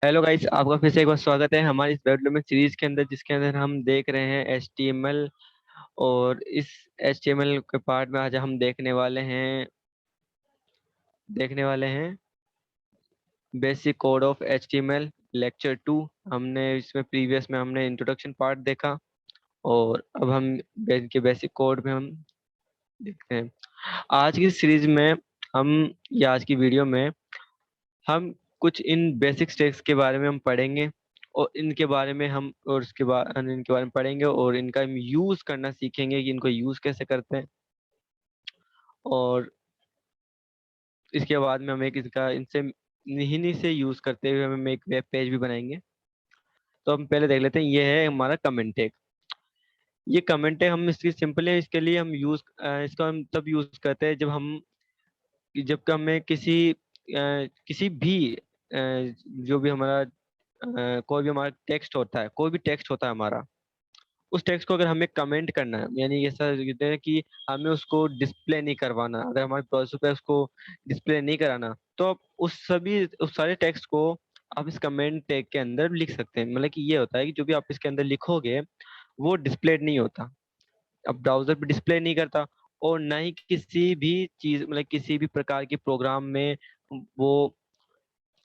Hello guys, आपका फिर से एक बार स्वागत है हमारी इस डेवलपमेंट सीरीज के अंदर, जिसके अंदर हम देख रहे हैं HTML। और इस HTML के पार्ट में आज हम देखने वाले हैं basic code of HTML lecture 2। हमने इसमें प्रीवियस में हमने इंट्रोडक्शन पार्ट देखा, और अब हम इनके बेसिक कोड में हम देखते हैं। आज की सीरीज में हम या आज की वीडियो में हम कुछ इन बेसिक स्टेप्स के बारे में हम पढ़ेंगे, और इनके बारे में हम और उसके बाद हम इनके बारे में पढ़ेंगे और इनका हम यूज करना सीखेंगे कि इनको यूज कैसे करते हैं। और इसके बाद में हम एक इसका इनसे इन्हीं से यूज करते हुए हम एक वेब पेज भी बनाएंगे। तो हम पहले देख लेते हैं, ये है हमारा कमेंट टैग। ये कमेंट टैग हम इसकी सिंपल है, इसके लिए हम इसको हम तब यूज करते हैं जब हमें किसी भी जो भी हमारा कोई भी हमारा टेक्स्ट होता है, कोई भी टेक्स्ट होता है हमारा, उस टेक्स्ट को अगर हमें कमेंट करना है, यानी ऐसा कहते हैं कि हमें उसको डिस्प्ले नहीं करवाना, अगर हमारे ब्राउज़र पे उसको डिस्प्ले नहीं कराना, तो आप उस सारे टेक्स्ट को आप इस कमेंट टैग के अंदर लिख सकते हैं। मतलब कि ये होता है कि जो भी आप इसके अंदर लिखोगे वो डिस्प्लेड नहीं होता, अब ब्राउजर पे डिस्प्ले नहीं करता, और ना ही किसी भी चीज, मतलब किसी भी प्रकार के प्रोग्राम में वो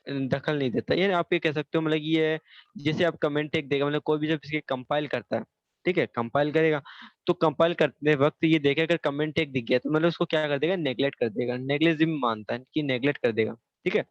दखल नहीं देता। ये आप ये कह सकते हो, मतलब कि ये है, जैसे आप कमेंट एक देगा, मतलब कोई भी जब इसके कंपाइल करता है, ठीक है, कंपाइल करेगा, तो कंपाइल करते वक्त ये देखेगा अगर कमेंट एक दिख गया तो मतलब उसको क्या कर देगा, नेगलेक्ट कर देगा, नेग्लिजिबल मानता है कि नेगलेक्ट कर देगा। ठीक है,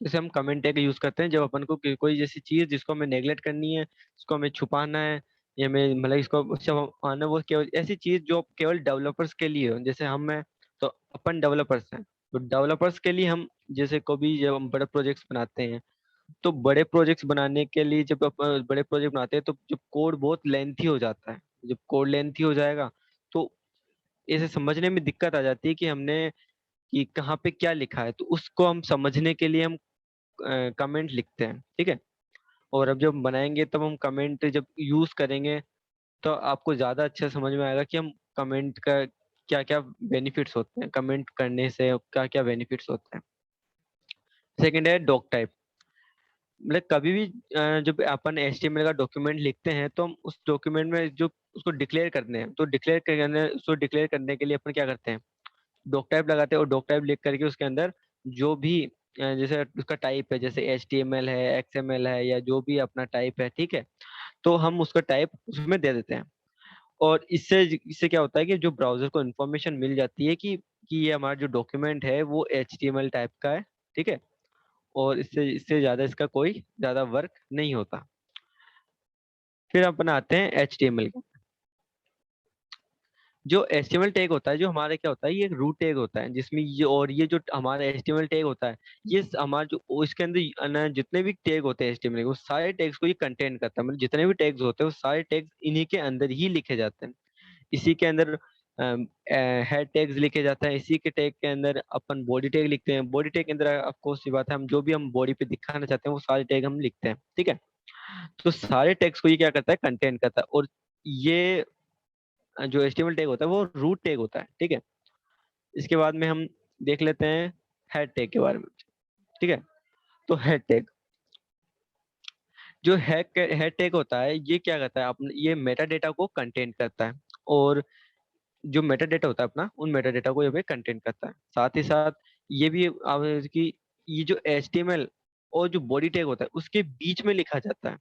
जैसे हम कमेंट टैग यूज करते हैं जब अपन को कोई जैसी चीज जिसको हमें नेगलेक्ट करनी है, इसको हमें छुपाना है, या हमें मतलब इसको उससे हम आना, वो केवल ऐसी चीज जो केवल डेवलपर्स के लिए हो, जैसे हम हैं तो अपन डेवलपर्स हैं, तो डेवलपर्स के लिए हम जैसे कभी जब हम बड़े प्रोजेक्ट्स बनाते हैं, तो बड़े प्रोजेक्ट्स बनाने के लिए जब बड़े प्रोजेक्ट बनाते हैं तो जब कोड बहुत लेंथी हो जाता है, जब कोड लेंथी हो जाएगा तो इसे समझने में दिक्कत आ जाती है कि हमने कि कहाँ पे क्या लिखा है, तो उसको हम समझने के लिए हम कमेंट लिखते हैं। ठीक है, और अब जब हम बनाएंगे तब हम कमेंट जब यूज करेंगे तो आपको ज्यादा अच्छा समझ में आएगा कि हम कमेंट का क्या क्या बेनिफिट्स होते हैं, कमेंट करने से क्या क्या बेनिफिट्स होते हैं। सेकंड है डॉक टाइप। मतलब कभी भी जब अपन HTML का डॉक्यूमेंट लिखते हैं तो हम उस डॉक्यूमेंट में जो उसको डिक्लेयर करते हैं, तो डिक्लेयर करने के लिए अपन क्या करते हैं, डॉक टाइप लगाते हैं, और डॉक टाइप लिख करके उसके अंदर जो भी जैसे उसका टाइप है, जैसे HTML है, XML है, या जो भी अपना टाइप है, ठीक है, तो हम उसका टाइप उसमें दे देते हैं। और इससे इससे क्या होता है कि जो ब्राउजर को इन्फॉर्मेशन मिल जाती है कि ये हमारा जो डॉक्यूमेंट है वो HTML टाइप का है। ठीक है, और इससे इससे ज्यादा इसका कोई ज्यादा वर्क नहीं होता। फिर अपन आते हैं HTML। जो HTML टैग होता है, जो हमारे क्या होता है, ये एक रूट टैग होता है जिसमें ये जो हमारा HTML टैग होता है, ये हमारा जो इसके अंदर जितने भी टैग होते हैं HTML के, वो सारे टैग्स को ये कंटेन करता है। मतलब जितने भी टैग्स होते हैं वो सारे टैग्स इन्हीं के अंदर ही लिखे जाते हैं। इसी के अंदर हेड टैग्स लिखे जाता है, इसी के टैग के अंदर अपन बॉडी टैग लिखते हैं, बॉडी टैग के अंदर ऑफ कोर्स सी बात है, हम जो भी हम बॉडी पे दिखाना चाहते हैं वो सारे टैग हम लिखते हैं। ठीक है, तो सारे टैग्स को ये क्या करता है, कंटेन करता है। और ये जो HTML टैग होता है वो रूट टैग होता है। ठीक है, इसके बाद में हम देख लेते हैं हेड टैग के बारे में। ठीक है, तो हेड टैग, जो हेड टैग होता है ये क्या करता है, अपने ये मेटा डेटा को कंटेन करता है, और जो मेटा डेटा होता है अपना, उन मेटा डेटा को ये पे कंटेन करता है। साथ ही साथ ये भी कि ये जो HTML और जो बॉडी टैग होता है उसके बीच में लिखा जाता है।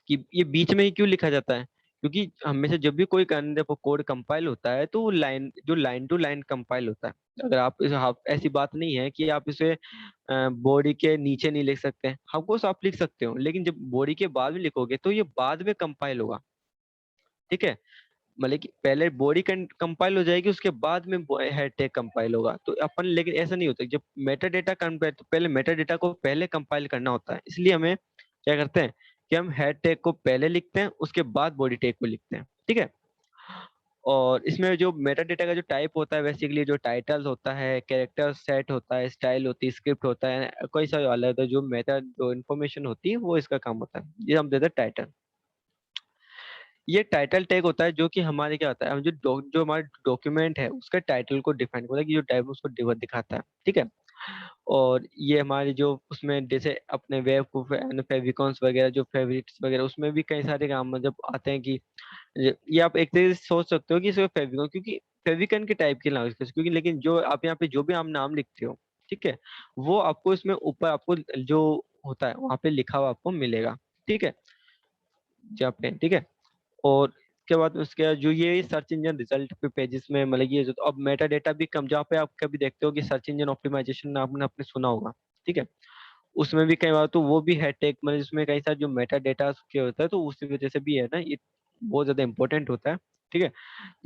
कि ये बीच में ही क्यों लिखा जाता है, क्योंकि हमेशा जब भी कोई कोड कंपाइल होता है तो वो लाइन टू लाइन कंपाइल होता है। अगर आप ऐसी बात नहीं है कि आप इसे बॉडी के नीचे नहीं लिख सकते, ऑफकोर्स आप लिख सकते हो, लेकिन जब बॉडी के बाद में लिखोगे तो ये बाद में कंपाइल होगा। ठीक है, मतलब कि पहले बॉडी कंपाइल हो जाएगी, उसके बाद में हेड टैग कंपाइल होगा, तो अपन लेकिन ऐसा नहीं होता। जब मेटा डेटा कंपाइल, तो पहले मेटा डेटा को पहले कंपाइल करना होता है, इसलिए हमें क्या करते हैं कि हम हेड टैग को पहले लिखते हैं, उसके बाद बॉडी टैग को लिखते हैं। ठीक है, और इसमें जो मेटा डेटा का जो टाइप होता है, बेसिकली जो टाइटल होता है, कैरेक्टर सेट होता है, स्टाइल होती है, स्क्रिप्ट होता है, कोई सा अलग जो मेटा जो इन्फॉर्मेशन होती है वो इसका काम होता है, ये हम देते हैं टाइटल। ये टाइटल टैग होता है जो कि हमारे क्या होता है, जो हमारा डॉक्यूमेंट है उसका टाइटल को डिफाइन, मतलब कि जो टाइप उसको दिखाता है। ठीक है, और ये हमारे जो उसमें जैसे अपने वेब फेविकॉन्स वगैरह जो फेवरेट्स वगैरह उसमें भी कई सारे काम मतलब आते हैं कि ये आप एक तरीके से सोच सकते हो कि इसमें फेविकॉन, क्योंकि फेविकन के टाइप के नाम क्योंकि, लेकिन जो आप यहाँ पे जो भी आप नाम लिखते हो, ठीक है, वो आपको इसमें ऊपर आपको जो होता है वहां पे लिखा हुआ आपको मिलेगा, ठीक है, जहाँ पे, ठीक है। और उसके बाद जो ये सर्च इंजन रिजल्ट पे पेजेस में मतलब ये जो अब मेटा डेटा भी कम, जहाँ पे आप कभी देखते हो कि सर्च इंजन ऑप्टिमाइजेशन आपने आपने सुना होगा, ठीक है, उसमें भी कई बार तो वो भी है टेक मतलब इसमें कई सारे जो मेटा डेटा के होता है तो उसी वजह से भी है ना, ये बहुत ज्यादा इंपॉर्टेंट होता है, ठीक है।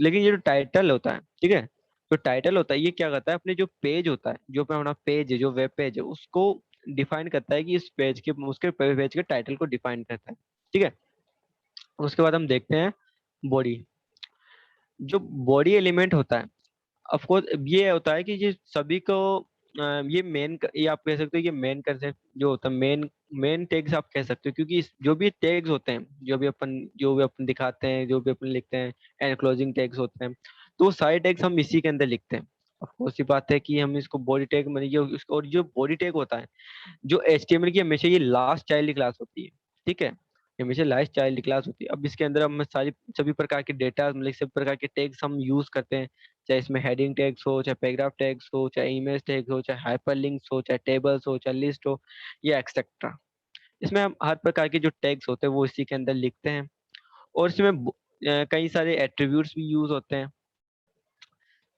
लेकिन ये जो टाइटल होता है, ठीक है, जो टाइटल होता है ये क्या करता है, अपने जो पेज होता है, जो अपना पेज है, जो वेब पेज है, उसको डिफाइन करता है कि इस पेज के उसके पेज के टाइटल को डिफाइन करता है, ठीक है। उसके बाद हम देखते हैं बॉडी। जो बॉडी एलिमेंट होता है, ऑफ कोर्स ये होता है कि ये सभी को ये मेन, ये आप कह सकते हो, ये मेन कंसेप्ट जो होता है, मेन टैग्स आप कह सकते हो, क्योंकि जो भी टैग्स होते हैं, जो भी अपन दिखाते हैं, जो भी अपन लिखते हैं, एंड क्लोजिंग टैग्स होते हैं, तो वो सारे टैग्स हम इसी के अंदर लिखते हैं। ऑफ कोर्स ये बात है कि हम इसको बॉडी टैग मतलब ये और जो बॉडी टैग होता है, जो एचटीएमएल की हमेशा ये लास्ट चाइल्ड क्लास होती है, ठीक है, ये हमेशा लास्ट चाइल्ड क्लास होती है। अब इसके अंदर हम सारी सभी प्रकार के डेटा मतलब सभी प्रकार के टैग्स हम यूज करते हैं, चाहे इसमें हेडिंग टैग्स हो, चाहे पैराग्राफ टैग्स हो, चाहे इमेज टैग्स हो, चाहे हाइपरलिंक्स हो, चाहे टेबल्स हो, चाहे लिस्ट हो, या एक्सेट्रा। इसमें हम हर प्रकार के जो टैग्स होते हैं वो इसी के अंदर लिखते हैं। और इसमें कई सारे एट्रीब्यूट्स भी यूज होते हैं,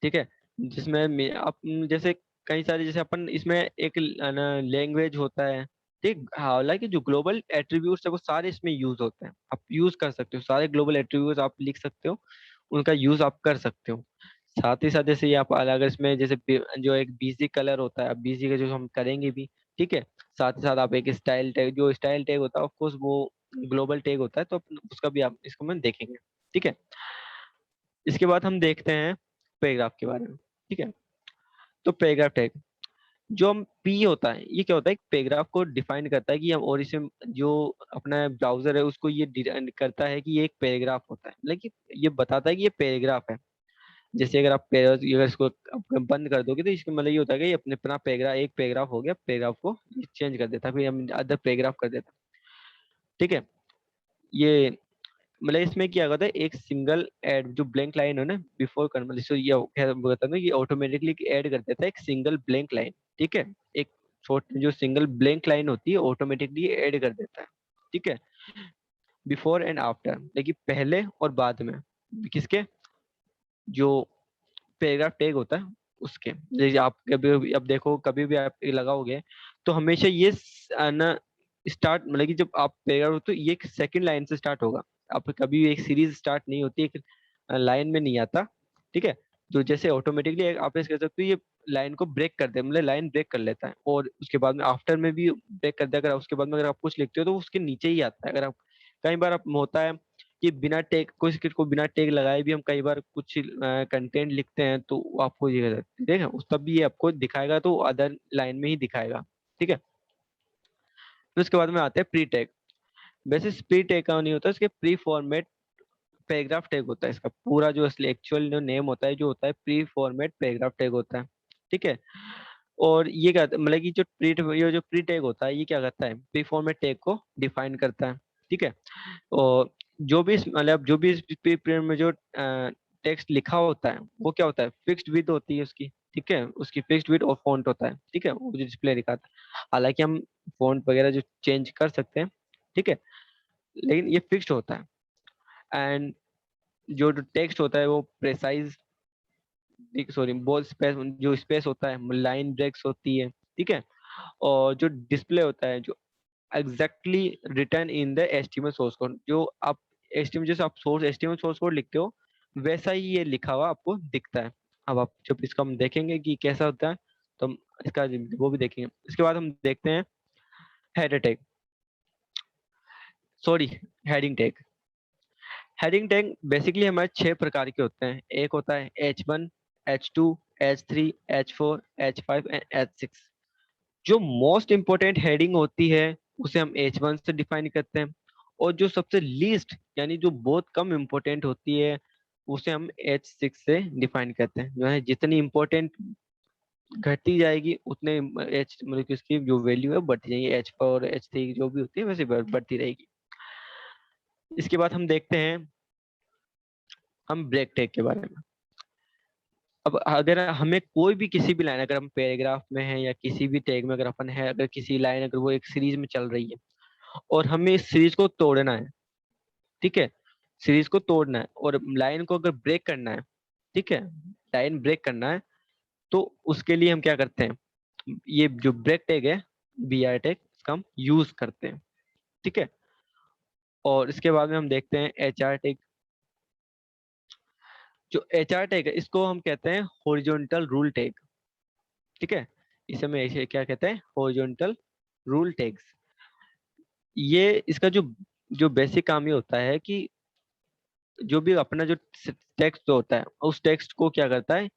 ठीक है, जिसमें आप जैसे कई सारे जैसे अपन इसमें एक लैंग्वेज होता है, ठीक, हालांकि जो ग्लोबल एट्रीब्यूट्स है वो सारे इसमें यूज होते हैं, आप यूज कर सकते हो सारे ग्लोबल एट्रीब्यूट्स आप लिख सकते हो, उनका यूज आप कर सकते हो। साथ ही साथ जैसे ये आप अगर इसमें जैसे जो एक बीजी कलर होता है, बीजी का जो हम करेंगे भी, ठीक है। साथ ही साथ आप एक स्टाइल टैग, जो स्टाइल टैग होता है ऑफ कोर्स वो ग्लोबल टैग होता है, तो उसका भी आप इसको में देखेंगे, ठीक है। इसके बाद हम देखते हैं पैराग्राफ के बारे में, ठीक है। तो पैराग्राफ टैग, जो हम पी होता है, ये क्या होता है, पैराग्राफ को डिफाइन करता है कि हम, और इसे जो अपना ब्राउजर है उसको ये करता है कि ये एक पैराग्राफ होता है, लेकिन ये बताता है कि ये पैराग्राफ है। जैसे अगर आप अगर इसको आप बंद कर दोगे तो इसका मतलब ये होता है कि ये अपने अपना पैराग्राफ, एक पैराग्राफ हो गया, पैराग्राफ को चेंज कर देता है, फिर हम अदर पैराग्राफ कर देता है, ठीक है। ये मतलब इसमें क्या होता है, एक सिंगल ऐड जो ब्लैंक लाइन है ना बिफोर मतलब इसको ये बताता हूँ, ये ऑटोमेटिकली ऐड कर देता है एक सिंगल ब्लैंक लाइन, ठीक है। एक छोट जो सिंगल ब्लैंक लाइन होती है ऑटोमेटिकली ऐड कर देता है, ठीक है, बिफोर एंड आफ्टर, लेकिन पहले और बाद में किसके, जो पैराग्राफ टैग होता है उसके। जैसे आप कभी भी अब देखो, कभी भी आप लगाओगे तो हमेशा ये ना स्टार्ट मतलब कि जब आप पैराग्राफ हो तो ये एक सेकंड लाइन से स्टार्ट होगा। आप कभी भी एक सीरीज स्टार्ट नहीं होती एक लाइन में नहीं आता, ठीक है। तो जैसे ऑटोमेटिकली आप ऐसे कह सकते हो ये लाइन को ब्रेक कर दे, मतलब लाइन ब्रेक कर लेता है, और उसके बाद में आफ्टर में भी ब्रेक कर दे। अगर उसके बाद में अगर आप कुछ लिखते हो तो उसके नीचे ही आता है। अगर आप कई बार आप होता है कि बिना टैग कुछ को बिना टैग लगाए भी हम कई बार कुछ कंटेंट लिखते हैं, तो वो आपको ये देखा उस तब भी ये आपको दिखाएगा, तो अदर लाइन में ही दिखाएगा, ठीक है। फिर उसके बाद में आते हैं प्री टैग। वैसे प्री टैग का नहीं होता, इसके प्री फॉर्मेट पैराग्राफ टैग होता है, इसका पूरा जो असली एक्चुअल जो नेम होता है जो होता है प्री फॉर्मेट पैराग्राफ टैग होता है, ठीक है। और ये क्या मतलब कि ये जो प्री टैग होता है ये क्या करता है, प्री फॉर्मेट टैग को डिफाइन करता है, ठीक है। और जो भी मतलब जो भी इस प्री में जो टेक्स्ट लिखा होता है वो क्या होता है, फिक्स्ड विड्थ होती है उसकी, ठीक है, उसकी फिक्स्ड विड्थ और फॉन्ट होता है, ठीक है, वो जो डिस्प्ले दिखाता है। हालांकि हम फॉन्ट वगैरह जो चेंज कर सकते हैं, ठीक है, लेकिन ये फिक्स्ड होता है। एंड जो टेक्स्ट होता है वो प्रेसाइज, सॉरी बहुत स्पेस, जो स्पेस होता है लाइन ब्रेक्स होती है, ठीक है। और जो डिस्प्ले होता है जो exactly return in the HTML source code, जो आप एचटीएमएल जैसे आप सोर्स एचटीएमएल सोर्स कोड लिखते हो वैसा ही ये लिखा हुआ आपको दिखता है। अब आप जब इसका हम देखेंगे कि कैसा होता है तो हम इसका वो भी देखेंगे। इसके बाद हम देखते हैं header tag, sorry heading tag. Heading tag basically हमारे 6 प्रकार के होते हैं। एक होता है H1, H2, H3, H4, H5 and H6। जो मोस्ट इंपोर्टेंट हेडिंग होती है उसे हम H1 से डिफाइन करते हैं, और जो सबसे लीस्ट यानी जो बहुत कम इंपॉर्टेंट होती है उसे हम H6 से डिफाइन करते हैं। जो है जितनी इंपॉर्टेंट घटती जाएगी उतने एच मतलब कि उसकी जो वैल्यू है बढ़ती जाएगी, H4 H3 जो भी होती है वैसे बढ़ती रहेगी। इसके बाद हम देखते हैं हम ब्रेक टैग के बारे में। अब अगर हमें कोई भी किसी भी लाइन, अगर हम पैराग्राफ में है या किसी भी टैग में अगर अपन है, अगर किसी लाइन अगर वो एक सीरीज में चल रही है और हमें इस सीरीज को तोड़ना है, ठीक है, सीरीज को तोड़ना है और लाइन को अगर ब्रेक करना है, ठीक है, लाइन ब्रेक करना है, तो उसके लिए हम क्या करते हैं, ये जो ब्रेक टैग है, BR टैग, इसका हम यूज करते हैं, ठीक है। और इसके बाद में हम देखते हैं HR टैग। जो HR टैग है इसको हम कहते हैं हॉरिजॉन्टल रूल टैग, ठीक है, इसे हम ऐसे क्या कहते हैं, हॉरिजॉन्टल रूल टैग्स। ये इसका जो जो बेसिक काम ये होता है कि जो भी अपना जो टेक्स्ट होता है उस टेक्स्ट को क्या करता है,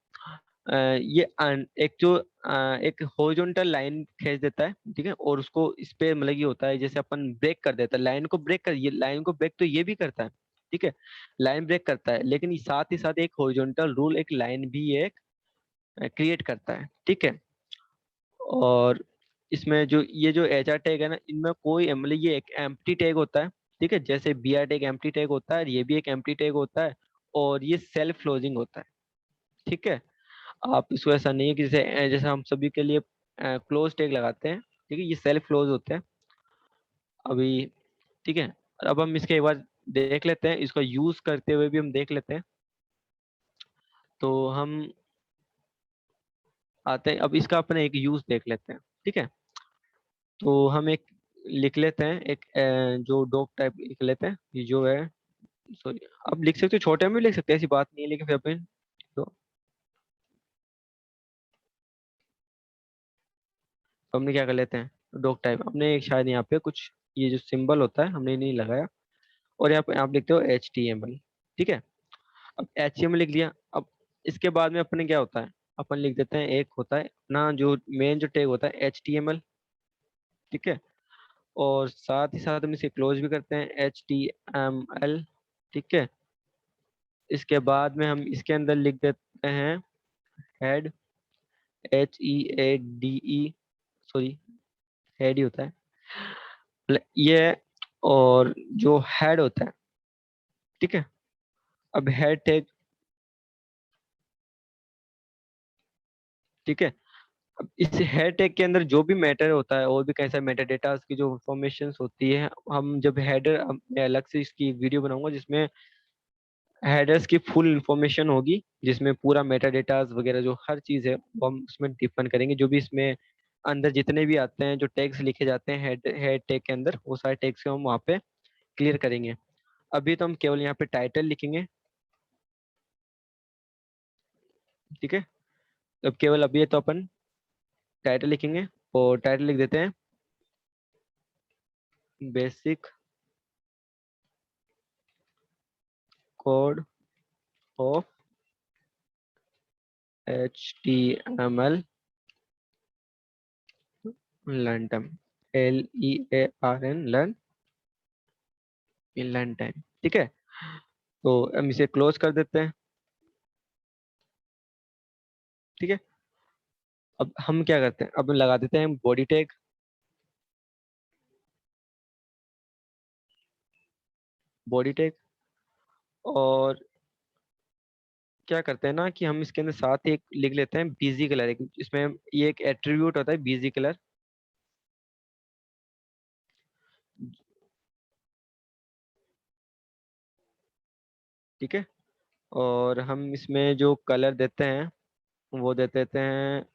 ये एक जो एक हॉरिजॉन्टल लाइन खींच देता है, ठीक है, और उसको इस पे मतलब ये होता है जैसे अपन ब्रेक कर देता है लाइन को, ब्रेक कर, ये लाइन को ब्रेक तो ये भी करता है, ठीक है, लाइन ब्रेक करता है, लेकिन साथ ही साथ एक हॉरिजॉन्टल रूल एक लाइन भी एक क्रिएट करता है, ठीक है। और इसमें जो ये जो HR टैग है ना, इनमें कोई मतलब ये एक एम्प्टी टैग होता है, ठीक है, जैसे BR टैग एम्प्टी टैग होता है, ये भी एक एम्प्टी टैग होता है, और ये सेल्फ क्लोजिंग होता है, ठीक है। आप इसको ऐसा नहीं है कि जैसे जैसे हम सभी के लिए क्लोज टैग लगाते हैं, ठीक है, ये सेल्फ क्लोज होते हैं अभी, ठीक है। अब हम इसके एक बार देख लेते हैं, इसका यूज करते हुए भी हम देख लेते हैं। तो हम आते हैं, अब इसका अपने एक यूज देख लेते हैं, ठीक है। तो हम एक लिख लेते हैं, एक जो डॉग टाइप लिख लेते हैं, ये जो है, सॉरी, आप लिख सकते हो, छोटे में भी लिख सकते हैं, ऐसी बात नहीं है, लेकिन फिर अपन तो हमने क्या कर लेते हैं, डॉग टाइप हमने एक शायद यहाँ पे कुछ ये जो सिंबल होता है हमने नहीं लगाया, और यहाँ पे आप लिखते हो HTML, ठीक है। अब HTML लिख लिया। अब इसके बाद में अपने क्या होता है, अपन लिख देते हैं, एक होता है अपना जो मेन जो टैग होता है HTML, ठीक है, और साथ ही साथ हम इसे क्लोज भी करते हैं HTML, ठीक है। इसके बाद में हम इसके अंदर लिख देते हैं हेड, HEADE, सॉरी, हेड ही होता है, ये है। और जो हेड होता है, ठीक है, अब हेड टैग, ठीक है, अब इस हेड टैग के अंदर जो भी मैटर होता है और भी कैसा मेटा डेटा की जो इंफॉर्मेशन होती है, हम जब हेडर, मैं अलग से इसकी एक वीडियो बनाऊंगा जिसमें हेडर्स की फुल इंफॉर्मेशन होगी, जिसमें पूरा मेटा डेटा वगैरह जो हर चीज़ है वो हम उसमें डिफाइन करेंगे, जो भी इसमें अंदर जितने भी आते हैं जो टैग्स लिखे जाते हैं हेड हेड टैग के अंदर, वो सारे टैग्स को हम वहाँ पे क्लियर करेंगे। अभी तो हम केवल यहाँ पे टाइटल लिखेंगे, ठीक है। अब केवल अभी तो अपन टाइटल लिखेंगे, और टाइटल लिख देते हैं basic code of HTML learn time, LEARN learn in learn time, ठीक है। तो हम इसे क्लोज कर देते हैं, ठीक है। अब हम क्या करते हैं, अब लगा देते हैं बॉडी टैग, बॉडी टैग। और क्या करते हैं ना कि हम इसके अंदर साथ ही एक लिख लेते हैं बिजी कलर, एक इसमें ये एक एट्रीब्यूट होता है बिजी कलर, ठीक है। और हम इसमें जो कलर देते हैं वो दे देते हैं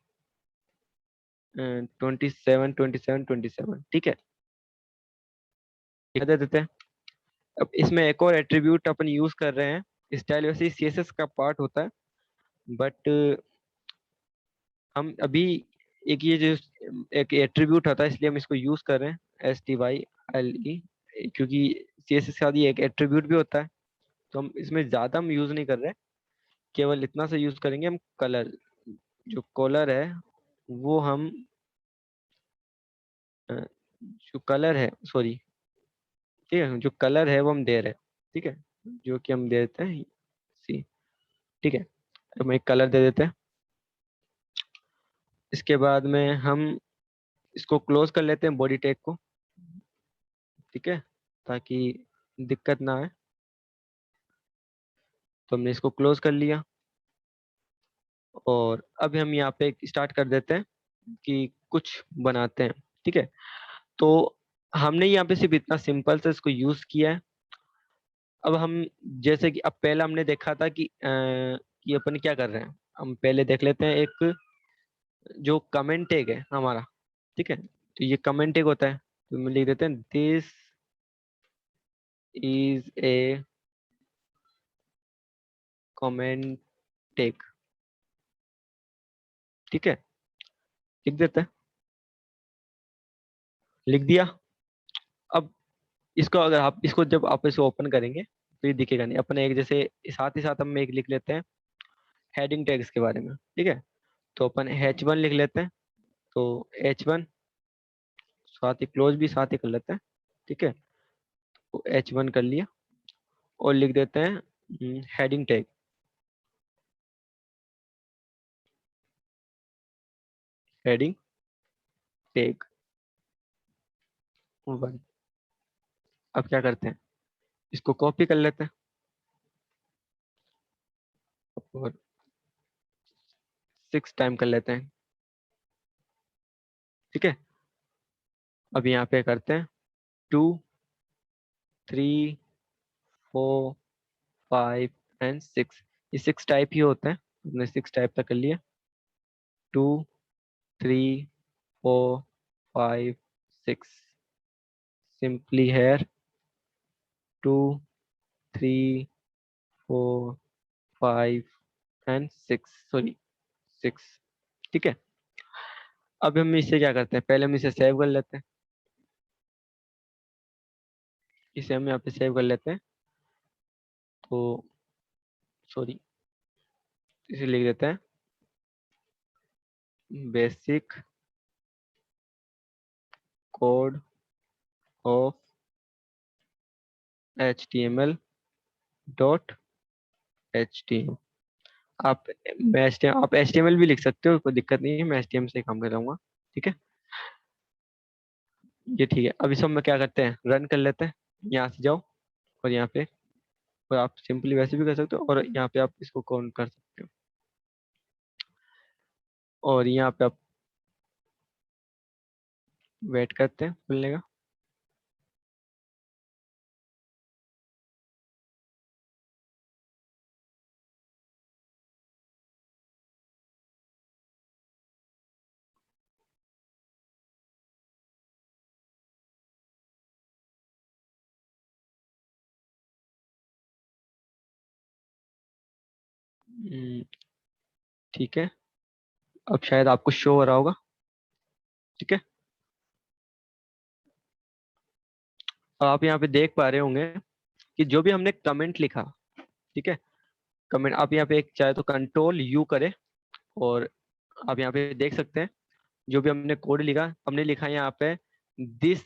27 27 27, ठीक है, ये दे देते हैं। अब इसमें एक और एट्रीब्यूट अपन यूज कर रहे हैं, स्टाइल वैसे ही CSS का पार्ट होता है, बट हम अभी एक ये जो एक एट्रीब्यूट होता है इसलिए हम इसको यूज कर रहे हैं STYLE, क्योंकि CSS का भी एक एट्रीब्यूट भी होता है, तो हम इसमें ज्यादा हम यूज नहीं कर रहे हैं, केवल इतना सा यूज करेंगे हम, कलर, जो कलर है वो हम जो कलर है, सॉरी, ठीक है, जो कलर है वो हम दे रहे हैं, ठीक है, जो कि हम दे देते हैं सी, ठीक है। तो हम एक कलर दे देते हैं, इसके बाद में हम इसको क्लोज कर लेते हैं बॉडी टैग को, ठीक है, ताकि दिक्कत ना आए। तो हमने इसको क्लोज कर लिया और अब हम यहाँ पे स्टार्ट कर देते हैं कि कुछ बनाते हैं, ठीक है। तो हमने यहाँ पे सिर्फ इतना सिंपल से इसको यूज किया है। अब हम जैसे कि अब पहले हमने देखा था कि अपन क्या कर रहे हैं। हम पहले देख लेते हैं एक जो कमेंट टैग है हमारा, ठीक है। तो ये कमेंट टैग होता है, तो हम लिख देते हैं this is a comment tag, ठीक है, लिख देते हैं, लिख दिया। अब इसको अगर आप इसको जब आप इसको ओपन करेंगे तो ये दिखेगा नहीं। अपन एक जैसे साथ ही साथ हम एक लिख लेते हैं हेडिंग टैग्स के बारे में, ठीक है। तो अपन H1 लिख लेते हैं। तो H1 साथ ही क्लोज भी साथ ही कर लेते हैं, ठीक है। तो H1 कर लिया और लिख देते हैं हेडिंग टैग, हेडिंग टैग 1। अब क्या करते हैं, इसको कॉपी कर लेते हैं और 6 टाइम कर लेते हैं, ठीक है। अब यहाँ पे करते हैं 2, 3, 4, 5 एंड 6। ये 6 टाइप ही होते हैं, हमने 6 टाइप तक कर लिया। 2, 3, 4, 5, 6 सिंपली हेयर 2, 3, 4, 5 एंड 6, सॉरी 6, ठीक है। अब हम इसे क्या करते हैं, पहले हम इसे सेव कर लेते हैं। इसे हम यहाँ पे सेव कर लेते हैं। तो सॉरी, इसे लिख देते हैं basic code of HTML dot HTML। आप आप HTML भी लिख सकते हो, कोई दिक्कत नहीं है, मैं HTML से काम कर रहा, ठीक है। ये ठीक है। अब इस सब में क्या करते हैं, रन कर लेते हैं। यहाँ से जाओ और यहाँ पे, और आप सिंपली वैसे भी कर सकते हो और यहाँ पे आप इसको कौन कर सकते हो और यहाँ पे आप वेट करते हैं खुलने का। हम्म, ठीक है, अब शायद आपको शो हो रहा होगा, ठीक है। अब आप यहाँ पे देख पा रहे होंगे कि जो भी हमने कमेंट लिखा, ठीक है, कमेंट आप यहाँ पे एक चाहे तो Ctrl+U करें और आप यहाँ पे देख सकते हैं जो भी हमने कोड लिखा, हमने लिखा है यहाँ पे this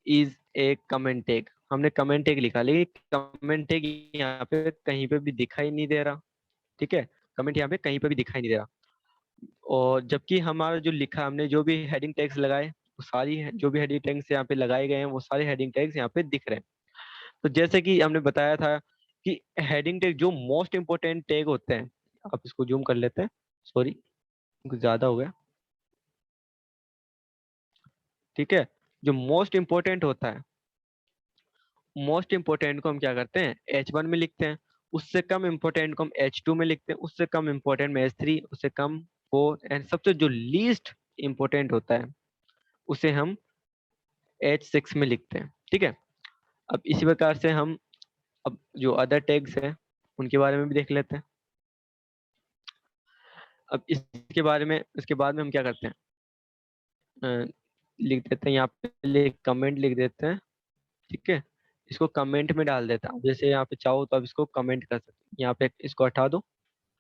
is a comment tag. हमने कमेंट टैग लिखा, लेकिन कमेंट टैग यहाँ पे कहीं पे भी दिखाई नहीं दे रहा, ठीक है। कमेंट यहाँ पे कहीं पे भी दिखाई नहीं दे रहा। और जबकि हमारा जो लिखा, हमने जो भी हेडिंग टैग्स लगाए, वो सारी जो भी हेडिंग टैग्स यहाँ पे लगाए गए हैं वो सारे हेडिंग टैग्स यहाँ पे दिख रहे हैं। तो जैसे कि हमने बताया था कि हेडिंग टैग जो मोस्ट इंपोर्टेंट टैग होते हैं, आप इसको जूम कर लेते हैं, सॉरी कुछ ज्यादा हो गया, ठीक है। जो मोस्ट इंपोर्टेंट होता है, मोस्ट इंपोर्टेंट को हम क्या करते हैं H1 में लिखते हैं, उससे कम इंपोर्टेंट को हम H2 में लिखते हैं, उससे कम इंपोर्टेंट में H3, उससे कम 4 एंड सबसे जो लीस्ट इंपोर्टेंट होता है उसे हम H6 में लिखते हैं, ठीक है। अब इसी प्रकार से हम अब जो अदर टैग्स हैं उनके बारे में भी देख लेते हैं। अब इसके बारे में, इसके बाद में हम क्या करते हैं, लिख देते हैं यहाँ पे कमेंट लिख देते हैं, ठीक है। इसको कमेंट में डाल देता हूँ, जैसे यहाँ पे चाहो तो आप इसको कमेंट कर सकते हैं, यहाँ पे इसको हटा दो,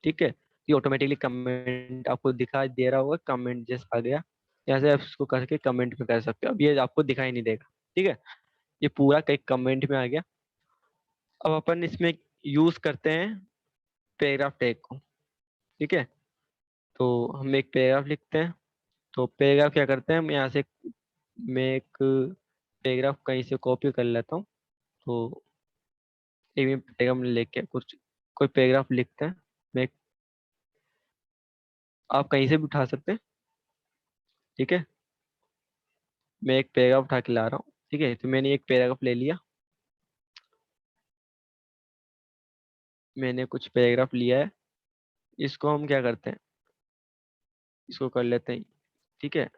ठीक है। ये ऑटोमेटिकली कमेंट आपको दिखाई दे रहा होगा, कमेंट जैसा आ गया। यहाँ से आप इसको करके कमेंट में कर सकते हो, अब ये आपको दिखाई नहीं देगा, ठीक है। ये पूरा कहीं कमेंट में आ गया। अब अपन इसमें यूज करते हैं पैराग्राफ टैग को, ठीक है। तो हम एक पैराग्राफ लिखते हैं, तो पैराग्राफ क्या करते हैं हम यहाँ से, मैं एक पैराग्राफ कहीं से कॉपी कर लेता हूँ। तो एक भी पैराग्राफ लेके कुछ कोई पैराग्राफ लिखते हैं। मैं आप कहीं से भी उठा सकते हैं, ठीक है। मैं एक पैराग्राफ उठा के ला रहा हूँ, ठीक है। तो मैंने एक पैराग्राफ ले लिया, मैंने कुछ पैराग्राफ लिया है। इसको हम क्या करते हैं, इसको कर लेते हैं, ठीक है।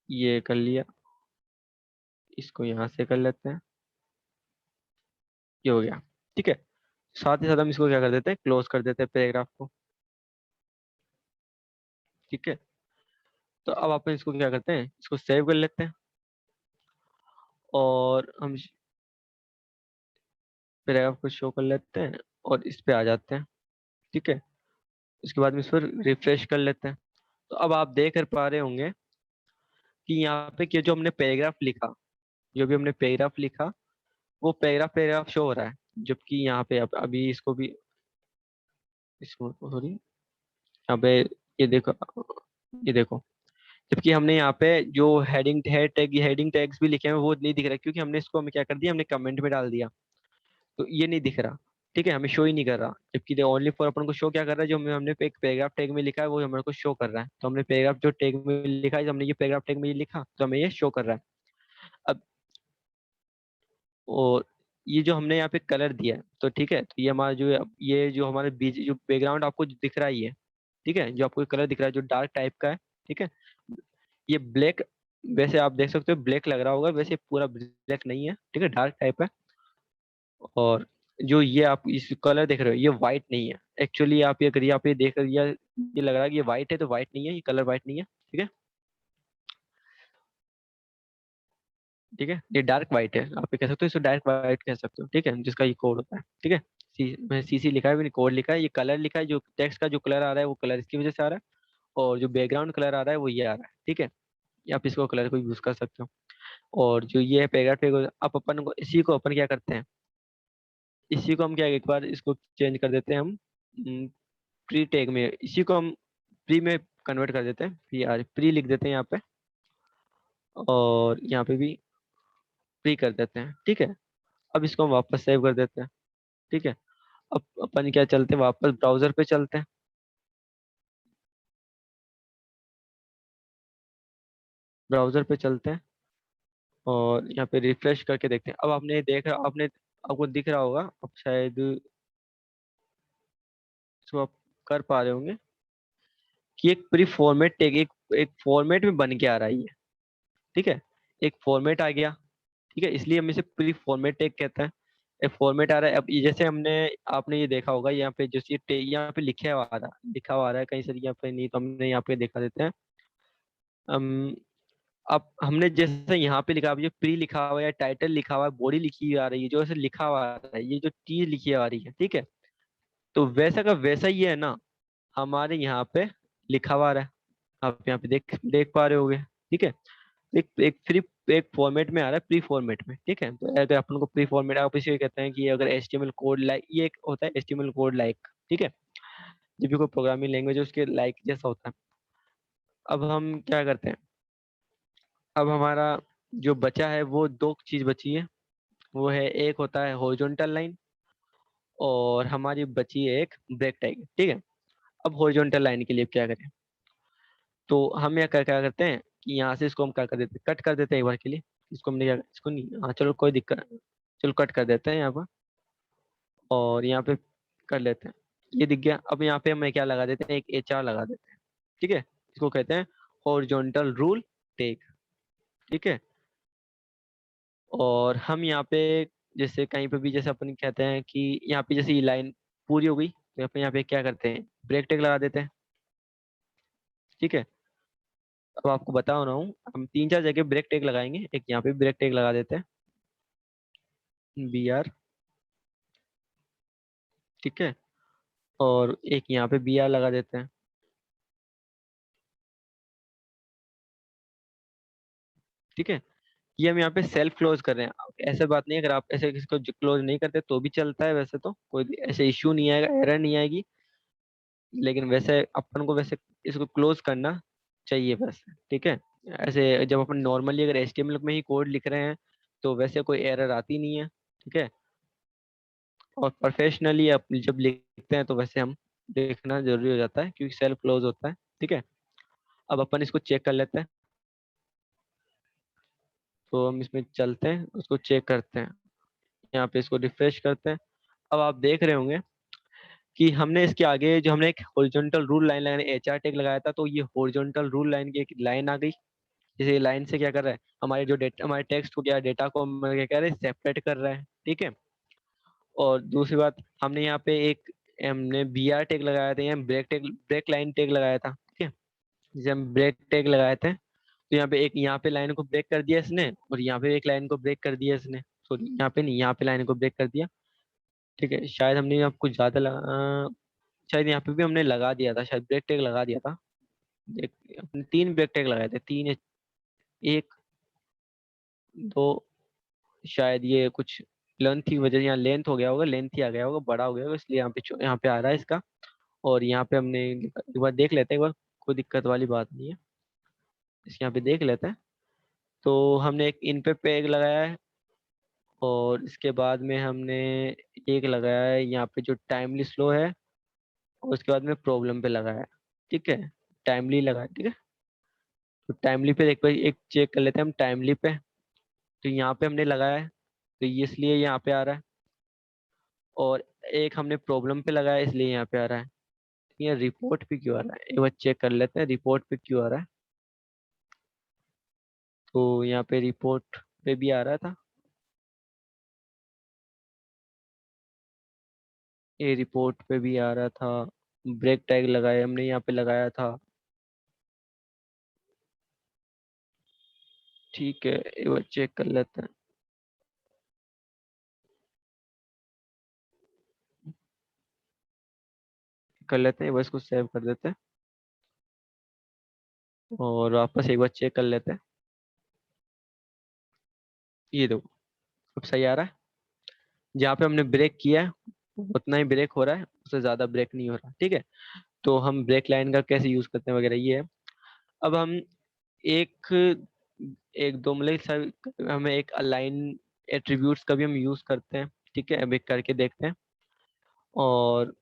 ये कर लिया, इसको यहाँ से कर लेते हैं, ये हो गया, ठीक है। साथ ही साथ हम इसको क्या कर देते हैं, क्लोज कर देते हैं पैराग्राफ को, ठीक है। तो अब अपन इसको क्या करते हैं, इसको सेव कर लेते हैं और हम पैराग्राफ को शो कर लेते हैं और इस पे आ जाते हैं, ठीक है। उसके बाद में इस पर रिफ्रेश कर लेते हैं। तो अब आप देख कर पा रहे होंगे कि यहाँ पे कि जो हमने पैराग्राफ लिखा, जो भी हमने पैराग्राफ लिखा, वो पैराग्राफ पैराग्राफ शो हो रहा है। जबकि यहाँ पे अब अभी इसको भी, इसको सॉरी, यहाँ पे ये देखो, ये देखो। जबकि हमने यहाँ पे जो हेडिंग टैग्स भी लिखे हैं वो नहीं दिख रहा, क्योंकि हमने इसको हमें क्या कर दिया, हमने कमेंट में डाल दिया। तो ये नहीं दिख रहा, ठीक है, हमें शो ही नहीं कर रहा। जबकि ओनली फॉर अपन को शो क्या कर रहा है, जो हमने एक पैराग्राफ टैग में लिखा है वो हमारे को शो कर रहा है। तो हमने पैराग्राफ जो टैग में लिखा है, हमने ये पैराग्राफ टैग में ये लिखा, तो हमें ये शो कर रहा है। अब और ये जो हमने यहाँ पे कलर दिया है, तो ठीक है, तो ये हमारा जो, ये जो हमारे बीच जो बैकग्राउंड आपको जो दिख रहा है ये, ठीक है, जो आपको कलर दिख रहा है जो डार्क टाइप का है, ठीक है। ये ब्लैक, वैसे आप देख सकते हो ब्लैक लग रहा होगा, वैसे पूरा ब्लैक नहीं है, ठीक है, डार्क टाइप है। और जो ये आप इस कलर देख रहे हो ये व्हाइट नहीं है एक्चुअली। आप ये करिए, आप ये देख रही ये लग रहा है कि ये व्हाइट है, तो व्हाइट नहीं है, ये कलर व्हाइट नहीं है, ठीक है, ठीक है। ये डार्क व्हाइट है, आप ये कह सकते हो, इसको डार्क व्हाइट कह सकते हो, ठीक है, जिसका ये कोड होता है, ठीक है। मैं सीसी लिखा है, मैंने कोड लिखा है, ये कलर लिखा है, जो टेक्स्ट का जो कलर आ रहा है वो कलर इसकी वजह से आ रहा है, और जो बैकग्राउंड कलर आ रहा है वो ये आ रहा है, ठीक है। या आप इसको कलर को यूज कर सकते हो। और जो ये है पैराग्राफ, आप अपन को इसी को अपन क्या करते हैं, इसी को हम क्या एक बार इसको चेंज कर देते हैं हम प्री टैग में, इसी को हम प्री में कन्वर्ट कर देते हैं, प्री लिख देते हैं यहाँ पे, और यहाँ पे भी प्री कर देते हैं, ठीक है। अब इसको हम वापस सेव कर देते हैं, ठीक है। अब अपन क्या चलते हैं, वापस ब्राउजर पे चलते हैं, ब्राउजर पे चलते हैं और यहाँ पे रिफ्रेश करके देखते हैं। अब आपने देखा, आपने आपको दिख रहा होगा, अब शायद इसको आप कर पा रहे होंगे कि एक प्री फॉर्मेट टैग, एक फॉर्मेट में बन के आ रहा है ये, ठीक है। एक फॉर्मेट आ गया, ठीक है, इसलिए हम इसे प्री फॉर्मेट टैग कहते हैं। एक फॉर्मेट आ रहा है। अब ये जैसे हमने, आपने ये देखा होगा यहाँ पे, जैसे ये यहाँ पे लिखा हुआ आ रहा है कहीं से, यहाँ पे नहीं, तो हमने यहाँ पे दिखा देते हैं। हम अब हमने जैसे यहाँ पे लिखा, अब ये प्री लिखा हुआ है, टाइटल लिखा हुआ है, बॉडी लिखी हुई आ रही है, जो ऐसे लिखा हुआ आ रहा है, ये जो चीज लिखी आ रही है, ठीक है। तो वैसा का वैसा ही है ना, हमारे यहाँ पे लिखा हुआ आ रहा है, आप यहाँ पे देख देख पा रहे होगे, ठीक है। एक एक फ्री एक फॉर्मेट में आ रहा है, प्री फॉर्मेट में, ठीक है। तो अगर अपन को प्री फॉर्मेट, आप इसे कहते हैं कि अगर HTML कोड लाइक, ये एक होता है HTML कोड लाइक, ठीक है। जब भी कोई प्रोग्रामिंग लैंग्वेज है उसके लाइक जैसा होता है। अब हम क्या करते हैं, अब हमारा जो बचा है वो दो चीज बची है, वो है, एक होता है हॉरिजॉन्टल लाइन, और हमारी बची है एक ब्रेक टैग, ठीक है। अब हॉरिजॉन्टल लाइन के लिए क्या करें, तो हम यहाँ क्या क्या करते हैं कि यहाँ से इसको हम क्या कर देते हैं, कट कर देते हैं एक बार के लिए। इसको हमने क्या, इसको नहीं, हाँ चलो कोई दिक्कत नहीं, चलो कट कर देते हैं यहाँ पर, और यहाँ पे कर लेते हैं। ये दिख गया। अब यहाँ पे हम क्या लगा देते हैं, एक HR लगा देते हैं, ठीक है। इसको कहते हैं हॉरिजॉन्टल रूल टेक, ठीक है। और हम यहाँ पे जैसे कहीं पे भी, जैसे अपन कहते हैं कि यहाँ पे जैसे ये लाइन पूरी हो गई, तो अपन यहाँ पे क्या करते हैं, ब्रेक टेक लगा देते हैं, ठीक है। अब आपको बता रहा हूँ, हम तीन चार जगह ब्रेक टेक लगाएंगे, एक यहाँ पे ब्रेक टेक लगा देते हैं, BR, ठीक है। और एक यहाँ पे BR लगा देते हैं, ठीक है। ये हम यहाँ पे सेल्फ क्लोज कर रहे हैं, ऐसा बात नहीं है, अगर आप ऐसे किसी को क्लोज नहीं करते तो भी चलता है, वैसे तो कोई भी ऐसे इश्यू नहीं आएगा, एरर नहीं आएगी। लेकिन वैसे अपन को वैसे इसको क्लोज करना चाहिए बस। ठीक है, ऐसे जब अपन नॉर्मली अगर HTML में ही कोड लिख रहे हैं तो वैसे कोई एरर आती नहीं है। ठीक है, और प्रोफेशनली आप जब लिखते हैं तो वैसे हम देखना जरूरी हो जाता है क्योंकि सेल क्लोज होता है। ठीक है, अब अपन इसको चेक कर लेते हैं। तो हम इसमें चलते हैं, उसको चेक करते हैं, यहाँ पे इसको रिफ्रेश करते हैं। अब आप देख रहे होंगे कि हमने इसके आगे जो हमने एक हॉरिजॉन्टल रूल लाइन लगाने HR टैग लगाया था, तो ये हॉरिजॉन्टल रूल लाइन की एक लाइन आ गई। जैसे लाइन से क्या कर रहा है, हमारे जो डेटा, हमारे टेक्स्ट को, क्या डेटा को हम क्या कह रहे हैं, सेपरेट कर रहा है। ठीक है, और दूसरी बात, हमने यहाँ पे एक, हमने BR टैग लगाया था, यहाँ ब्रेक लाइन टैग लगाया था। ठीक है, जैसे हम ब्रेक टैग लगाए थे तो यहाँ पे एक, यहाँ पे लाइन को ब्रेक कर दिया इसने, और यहाँ पे एक लाइन को ब्रेक कर दिया इसने। सॉरी, यहाँ पे नहीं, यहाँ पे लाइन को ब्रेक कर दिया। ठीक है, शायद हमने यहाँ कुछ ज्यादा शायद यहाँ पे भी हमने लगा दिया था, शायद ब्रेक टैग लगा दिया था। अपने 3 ब्रेक टैग लगाए थे, 3 या 1, 2, शायद ये कुछ लेंथ की वजह से यहाँ लेंथ हो गया होगा, लेंथ ही आ गया होगा, बड़ा हो गया होगा, इसलिए यहाँ पे आ रहा है इसका। और यहाँ पे हमने एक बार देख लेते हैं, एक बार, कोई दिक्कत वाली बात नहीं है, इसके यहाँ पे देख लेते हैं। तो हमने एक इन पे पैग लगाया है, और इसके बाद में हमने एक लगाया है यहाँ पे जो टाइमली स्लो है, और उसके बाद में प्रॉब्लम पे लगाया है। ठीक है, टाइमली लगाया। ठीक है, तो टाइमली पे एक बार एक चेक कर लेते हैं हम टाइमली पे। तो यहाँ पे हमने लगाया है, तो ये इसलिए यहाँ पे आ रहा है। और एक हमने प्रॉब्लम पे लगाया है, इसलिए यहाँ पे आ रहा है। ये रिपोर्ट पे क्यों आ रहा है, एक बार चेक कर लेते हैं रिपोर्ट पे क्यों आ रहा है। तो यहाँ पे रिपोर्ट पे भी आ रहा था, ये रिपोर्ट पे भी आ रहा था। ब्रेक टैग लगाया हमने, यहाँ पे लगाया था। ठीक है, एक बार चेक कर लेते हैं, एक बार इसको सेव कर देते हैं, और वापस एक बार चेक कर लेते हैं। ये देखो, अब सही आ रहा है। जहाँ पे हमने ब्रेक किया है उतना ही ब्रेक हो रहा है, उससे ज्यादा ब्रेक नहीं हो रहा। ठीक है, तो हम ब्रेक लाइन का कैसे यूज करते हैं वगैरह ये है। अब हम एक एक दो मतलब हमें एक अलाइन एट्रीब्यूट्स का भी हम यूज करते हैं। ठीक है, अब एक करके देखते हैं, और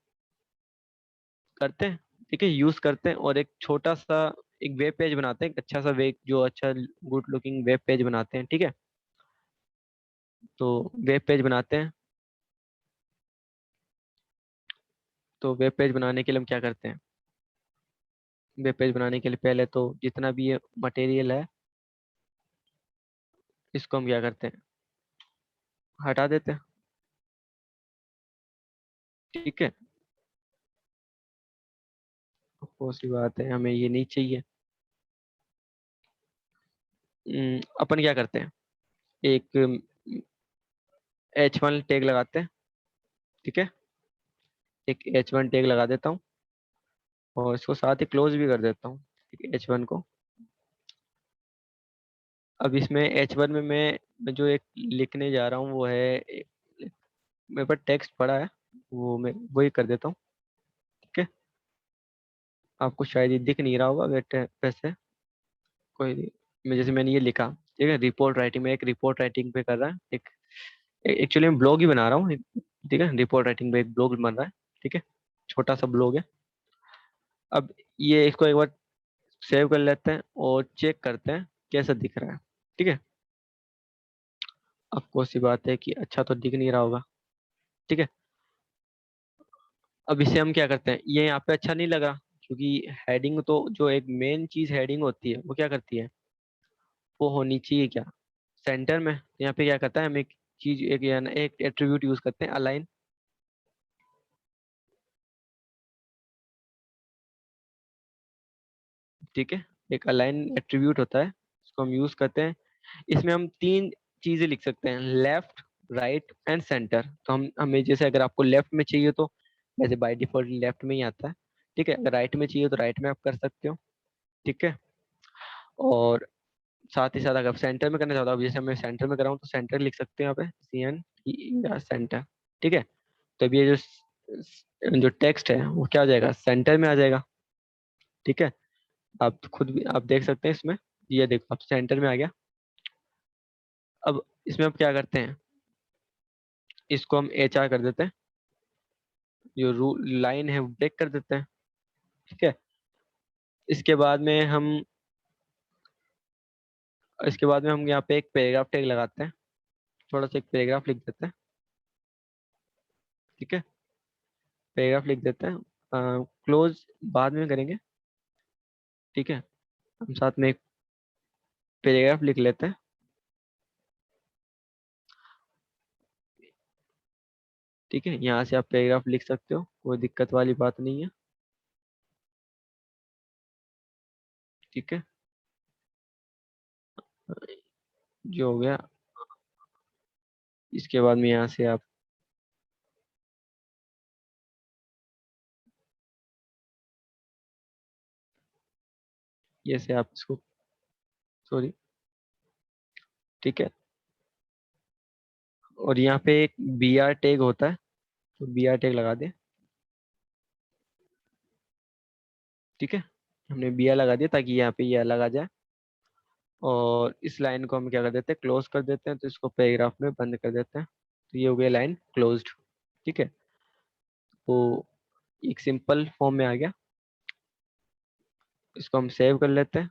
करते हैं। ठीक है, यूज करते हैं, और एक छोटा सा एक वेब पेज बनाते हैं, एक अच्छा सा वेब, जो अच्छा गुड लुकिंग वेब पेज बनाते हैं। ठीक है, तो वेब पेज बनाते हैं। तो वेब पेज बनाने के लिए हम क्या करते हैं, वेब पेज बनाने के लिए पहले तो जितना भी ये मटेरियल है, इसको हम क्या करते हैं, हटा देते हैं। ठीक है, वो सी बात है, हमें ये नहीं चाहिए। अपन क्या करते हैं, एक H1 टैग लगाते हैं। ठीक है, एक H1 टैग लगा देता हूँ, और इसको साथ ही क्लोज भी कर देता हूँ। ठीक है, H1 को। अब इसमें H1 में मैं जो एक लिखने जा रहा हूँ वो है मेरे पास टेक्स्ट पड़ा है, वो मैं वही कर देता हूँ। ठीक है, आपको शायद ये दिख नहीं रहा होगा, बट वैसे कोई नहीं। मैं जैसे मैंने ये लिखा, ठीक है, रिपोर्ट राइटिंग में, एक रिपोर्ट राइटिंग पे कर रहा है, एक एक्चुअली मैं ब्लॉग ही बना रहा हूँ। ठीक है, रिपोर्ट राइटिंग पे एक ब्लॉग बन रहा है। ठीक है, छोटा सा ब्लॉग है। अब ये इसको एक बार सेव कर लेते हैं और चेक करते हैं कैसा दिख रहा है। ठीक है, आपको सी बात है कि अच्छा तो दिख नहीं रहा होगा। ठीक है, अब इसे हम क्या करते हैं, ये यहाँ पे अच्छा नहीं लगा, क्योंकि हेडिंग तो, जो एक मेन चीज हेडिंग होती है वो क्या करती है, वो होनी चाहिए क्या, सेंटर में। यहाँ पे क्या करता है, हम एक चीज, एक या ना एक एट्रीब्यूट यूज करते हैं, अलाइन। ठीक है, एक अलाइन एट्रीब्यूट होता है, इसको हम यूज करते हैं। इसमें हम 3 चीजें लिख सकते हैं, लेफ्ट, राइट एंड सेंटर। तो हम हमें जैसे अगर आपको लेफ्ट में चाहिए तो वैसे बाय डिफॉल्ट लेफ्ट में ही आता है। ठीक है, अगर राइट में चाहिए तो राइट में आप कर सकते हो। ठीक है, और साथ ही साथ अगर सेंटर में करना चाहता हूँ, जैसे मैं सेंटर में कर रहा हूँ तो सेंटर लिख सकते हैं यहाँ पे, CN सेंटर। ठीक है, तो अब ये जो जो टेक्स्ट है वो क्या हो जाएगा, सेंटर में आ जाएगा। ठीक है, आप खुद भी आप देख सकते हैं इसमें। ये देखो अब सेंटर में आ गया। अब इसमें अब क्या करते हैं, इसको हम एच आर कर देते हैं, जो रू लाइन है वो ब्रेक कर देते हैं। ठीक है। इसके बाद में हम इसके बाद में हम यहाँ पे एक पैराग्राफ टैग लगाते हैं, थोड़ा सा एक पैराग्राफ लिख देते हैं। ठीक है, पैराग्राफ लिख देते हैं, क्लोज बाद में करेंगे। ठीक है, हम साथ में एक पैराग्राफ लिख लेते हैं। ठीक है, यहाँ से आप पैराग्राफ लिख सकते हो, कोई दिक्कत वाली बात नहीं है। ठीक है, जो हो गया। इसके बाद में यहाँ से आप ये से आप इसको, सॉरी। ठीक है, और यहाँ पे एक बी आर टैग होता है, तो बी आर टैग लगा दे। ठीक है, हमने बी आर लगा दिया ताकि यहाँ पे ये अलग आ जाए। और इस लाइन को हम क्या कर देते हैं, क्लोज कर देते हैं, तो इसको पैराग्राफ में बंद कर देते हैं, तो ये हो गया लाइन क्लोज्ड। ठीक है, तो एक सिंपल फॉर्म में आ गया। इसको हम सेव कर लेते हैं।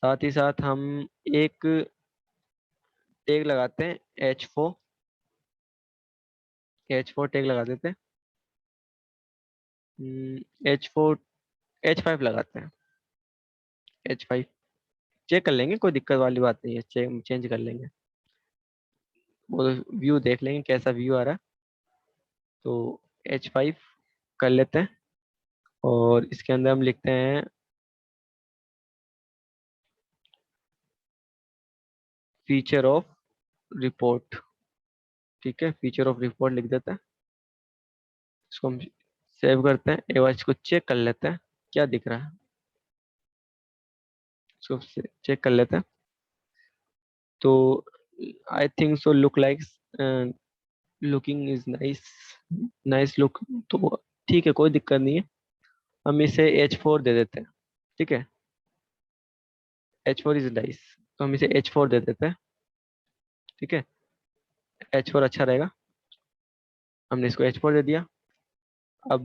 साथ ही साथ हम एक टैग लगाते हैं, H4। H4 टैग लगा देते हैं, H4 H5 लगाते हैं, H5 चेक कर लेंगे, कोई दिक्कत वाली बात नहीं है, चेंज कर लेंगे। वो व्यू देख लेंगे कैसा व्यू आ रहा है। तो H5 कर लेते हैं, और इसके अंदर हम लिखते हैं फीचर ऑफ रिपोर्ट। ठीक है, फीचर ऑफ रिपोर्ट लिख देते हैं। इसको हम सेव करते हैं, एक बार इसको चेक कर लेते हैं क्या दिख रहा है। इसको चेक कर लेते हैं। तो I think so look like, looking is nice, nice look. तो ठीक है, कोई दिक्कत नहीं है, हम इसे H4 दे देते हैं। ठीक है, H4 इज नाइस, तो हम इसे H4 दे देते हैं। ठीक है, H4 अच्छा रहेगा, हमने इसको H4 दे दिया। अब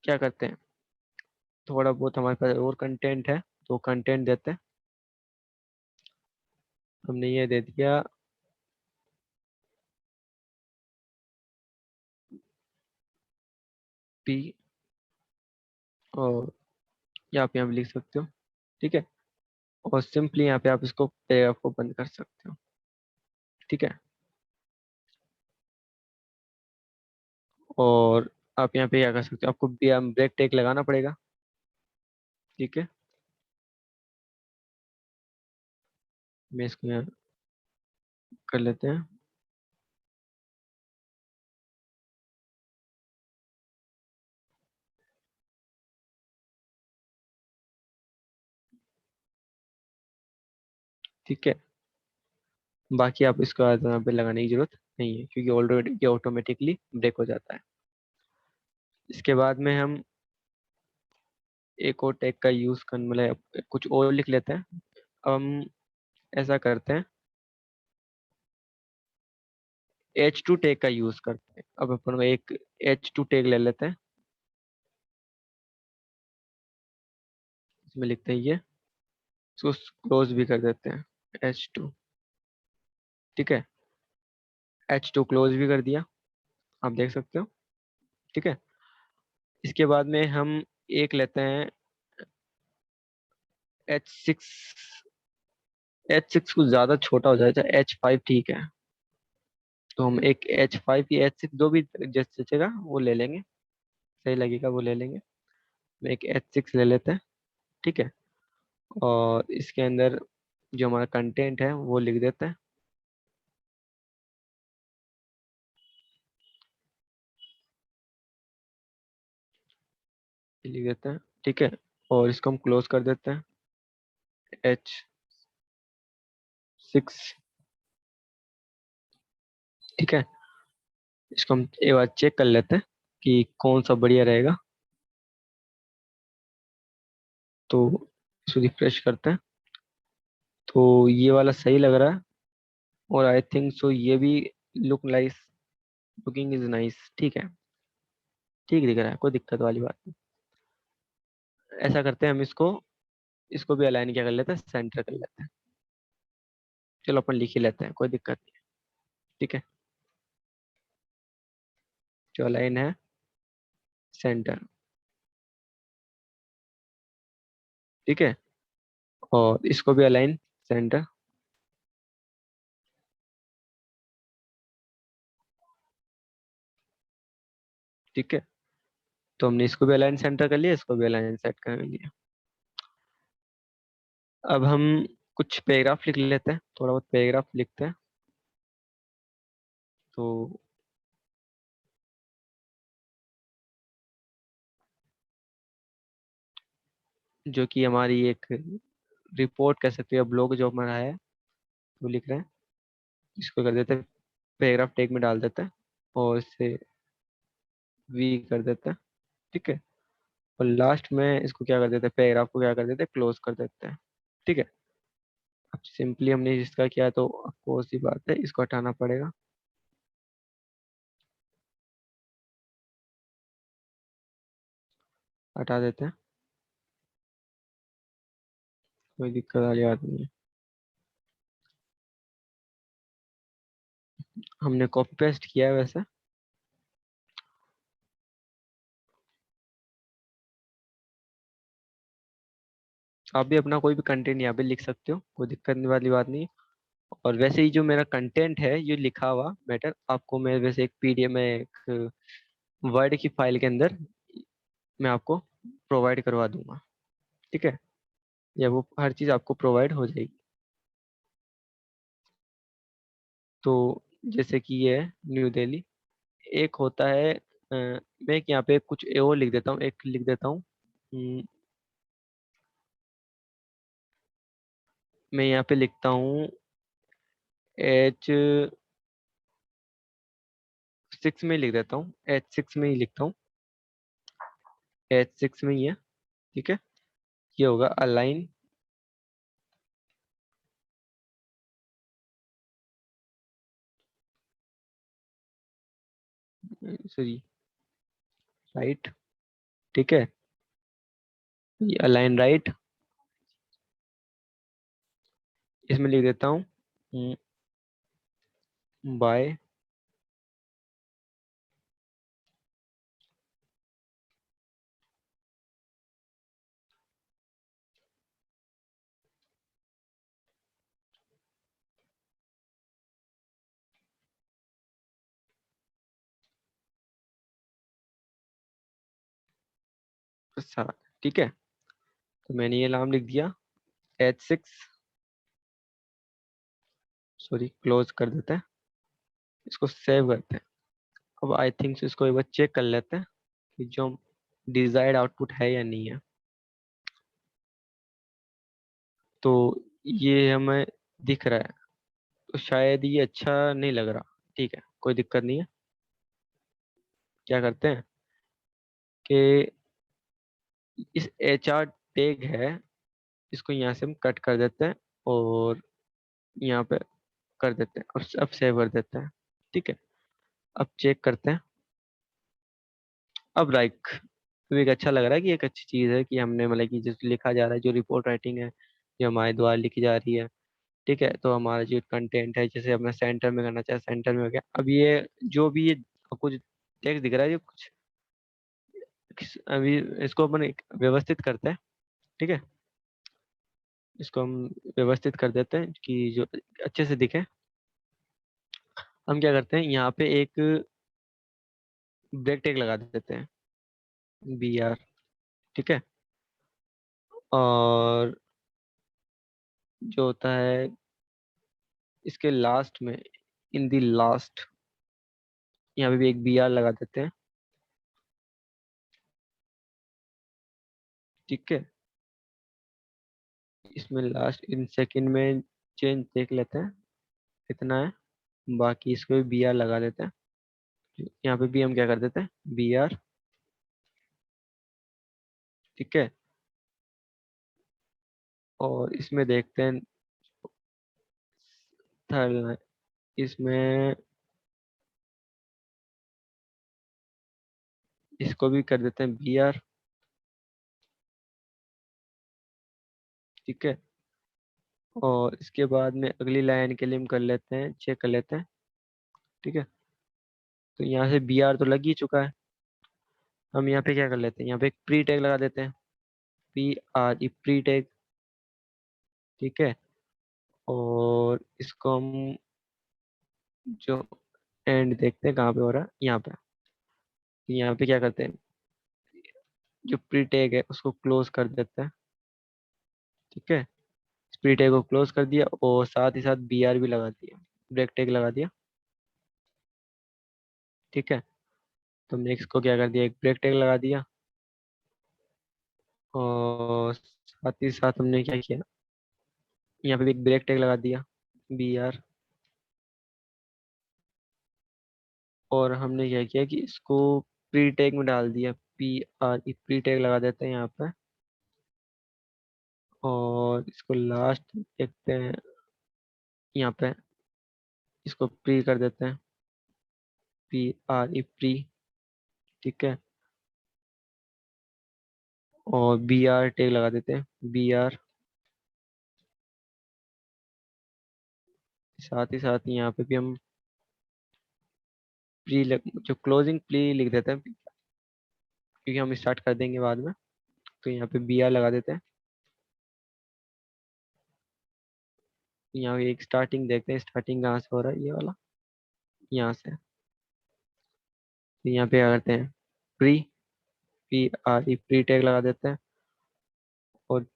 क्या करते हैं, थोड़ा बहुत हमारे पास और कंटेंट है, तो कंटेंट देते हैं। हमने ये दे दिया P, और यहाँ पे आप लिख सकते हो। ठीक है, और सिंपली यहाँ पे आप इसको पैराग्राफ को बंद कर सकते हो। ठीक है, और आप यहाँ पे क्या कर सकते हो, आपको ब्रेक टेक लगाना पड़ेगा। ठीक है, मैं इसको यहाँ कर लेते हैं। ठीक है, बाकी आप इसको यहाँ पे लगाने की जरूरत नहीं है, क्योंकि ऑलरेडी ये ऑटोमेटिकली ब्रेक हो जाता है। इसके बाद में हम एक और टैग का यूज कर, मतलब कुछ और लिख लेते हैं। अब हम ऐसा करते हैं, H2 टैग का यूज करते हैं। अब अपन एक H2 टैग ले लेते हैं, इसमें लिखते हैं ये, इसको क्लोज भी कर देते हैं, H2। ठीक है, H2 क्लोज भी कर दिया, आप देख सकते हो। ठीक है, इसके बाद में हम एक लेते हैं H6। H6 कुछ ज्यादा छोटा हो जाएगा, H5 ठीक है, तो हम एक H5 या H6 जो भी जैसे जचेगा वो ले लेंगे, सही लगेगा वो ले लेंगे। हम एक H6 ले लेते हैं। ठीक है, और इसके अंदर जो हमारा कंटेंट है वो लिख देते हैं, ये लिख देते हैं। ठीक है, और इसको हम क्लोज कर देते हैं, H6। ठीक है, इसको हम एक बार चेक कर लेते हैं कि कौन सा बढ़िया रहेगा। तो इसको रिफ्रेश करते हैं। तो ये वाला सही लग रहा है, और आई थिंक सो ये भी look nice, looking is nice. ठीक है, ठीक दिख रहा है, कोई दिक्कत वाली बात नहीं। ऐसा करते हैं हम इसको, इसको भी अलाइन क्या कर लेते हैं, सेंटर कर लेते हैं। चलो अपन लिख ही लेते हैं, कोई दिक्कत नहीं है। ठीक है, जो अलाइन है सेंटर। ठीक है, और इसको भी अलाइन सेंटर। ठीक है, तो हमने इसको भी अलाइन सेंटर कर लिया, इसको भी अलाइन सेट कर लिया। अब हम कुछ पैराग्राफ लिख लेते हैं, थोड़ा बहुत पैराग्राफ लिखते हैं। तो जो कि हमारी एक रिपोर्ट कह सकते हैं, ब्लॉग जो हमारा है वो लिख रहे हैं। इसको कर देते हैं, पैराग्राफ टेग में डाल देते हैं, और इसे वी कर देते हैं। ठीक है, और लास्ट में इसको क्या कर देते हैं, पैराग्राफ को क्या कर देते हैं, क्लोज कर देते हैं। ठीक है, अब सिंपली हमने इसका किया है, तो अफकोर्स सी बात है, इसको हटाना पड़ेगा। हटा देते हैं, कोई दिक्कत वाली बात नहीं है। हमने कॉपी पेस्ट किया है वैसे। आप भी अपना कोई भी कंटेंट यहाँ पे लिख सकते हो, कोई दिक्कत वाली बात नहीं है। और वैसे ही जो मेरा कंटेंट है ये लिखा हुआ मैटर आपको मैं वैसे एक पीडीएफ में, एक वर्ड की फाइल के अंदर मैं आपको प्रोवाइड करवा दूंगा। ठीक है, या वो हर चीज़ आपको प्रोवाइड हो जाएगी। तो जैसे कि ये है न्यू दिल्ली, एक होता है मैं एक यहाँ पे कुछ और लिख देता हूँ, एक लिख देता हूँ। मैं यहाँ पे लिखता हूँ H6 में लिख देता हूँ, H6 में ही लिखता हूँ, H6 में ही है। ठीक है, ये होगा अलाइन, सॉरी, राइट। ठीक है, ये अलाइन राइट, इसमें लिख देता हूँ बाय प्रसाद। ठीक है, तो मैंने ये नाम लिख दिया, H6, सॉरी क्लोज कर देते हैं, इसको सेव करते हैं। अब आई थिंक इसको एक बार चेक कर लेते हैं कि जो डिजायर्ड आउटपुट है या नहीं है। तो ये हमें दिख रहा है, तो शायद ये अच्छा नहीं लग रहा। ठीक है, कोई दिक्कत नहीं है। क्या करते हैं कि इस HR टैग है, इसको यहाँ से हम कट कर देते हैं, और यहाँ पे कर देते हैं, अब सेव कर देते हैं। ठीक है, अब चेक करते हैं। अब लाइक तो एक अच्छा लग रहा है कि एक अच्छी चीज़ है कि हमने मतलब कि जो लिखा जा रहा है, जो रिपोर्ट राइटिंग है जो हमारे द्वारा लिखी जा रही है। ठीक है, तो हमारा जो कंटेंट है, जैसे अपना सेंटर में करना चाहे सेंटर में हो गया। अब ये जो भी ये कुछ टेक्स्ट दिख रहा है, ये अभी इसको अपन एक व्यवस्थित करते हैं। ठीक है, इसको हम व्यवस्थित कर देते हैं कि जो अच्छे से दिखे। हम क्या करते हैं, यहाँ पे एक ब्रेक टेक लगा देते हैं, BR। ठीक है, और जो होता है इसके लास्ट में, इन दी लास्ट, यहाँ पे भी एक BR लगा देते हैं। ठीक है, इसमें लास्ट इन सेकंड में चेंज देख लेते हैं कितना है, बाकी इसको भी BR लगा देते हैं। यहाँ पे भी हम क्या कर देते हैं, BR। ठीक है, और इसमें देखते हैं थर्ड लाइन, इसमें इसको भी कर देते हैं BR। ठीक है। और इसके बाद में अगली लाइन के लिए हम कर लेते हैं, चेक कर लेते हैं। ठीक है। तो यहाँ से BR तो लग ही चुका है। हम यहाँ पे क्या कर लेते हैं, यहाँ पे एक प्री टैग लगा देते हैं, PRE प्री टैग। ठीक है। और इसको हम जो एंड देखते हैं कहाँ पे हो रहा है, यहाँ पे। यहाँ पे क्या करते हैं, जो प्री टैग है उसको क्लोज कर देते हैं। ठीक है। प्री टैग को क्लोज कर दिया और साथ ही साथ BR भी लगा दिया, ब्रेक टैग लगा दिया। ठीक है। तो नेक्स्ट को क्या कर दिया, एक ब्रेक टैग लगा दिया। और साथ ही साथ हमने क्या किया, यहाँ पे भी एक ब्रेक टैग लगा दिया, BR। और हमने क्या किया कि इसको प्री टैग में डाल दिया, PRE प्री टैग लगा देते हैं यहाँ पे। और इसको लास्ट देखते हैं, यहाँ पे इसको प्री कर देते हैं, PRE प्री। ठीक है। और BR टैग लगा देते हैं, BR। साथ ही साथ यहाँ पे भी हम प्री जो क्लोजिंग प्री लिख देते हैं, क्योंकि हम स्टार्ट कर देंगे बाद में। तो यहाँ पे BR लगा देते हैं। यहाँ पे एक स्टार्टिंग देखते हैं, स्टार्टिंग कहाँ से हो रहा है, ये वाला यहाँ से। तो यहाँ पे क्या करते हैं, प्री, PRE प्री टैग लगा देते हैं। और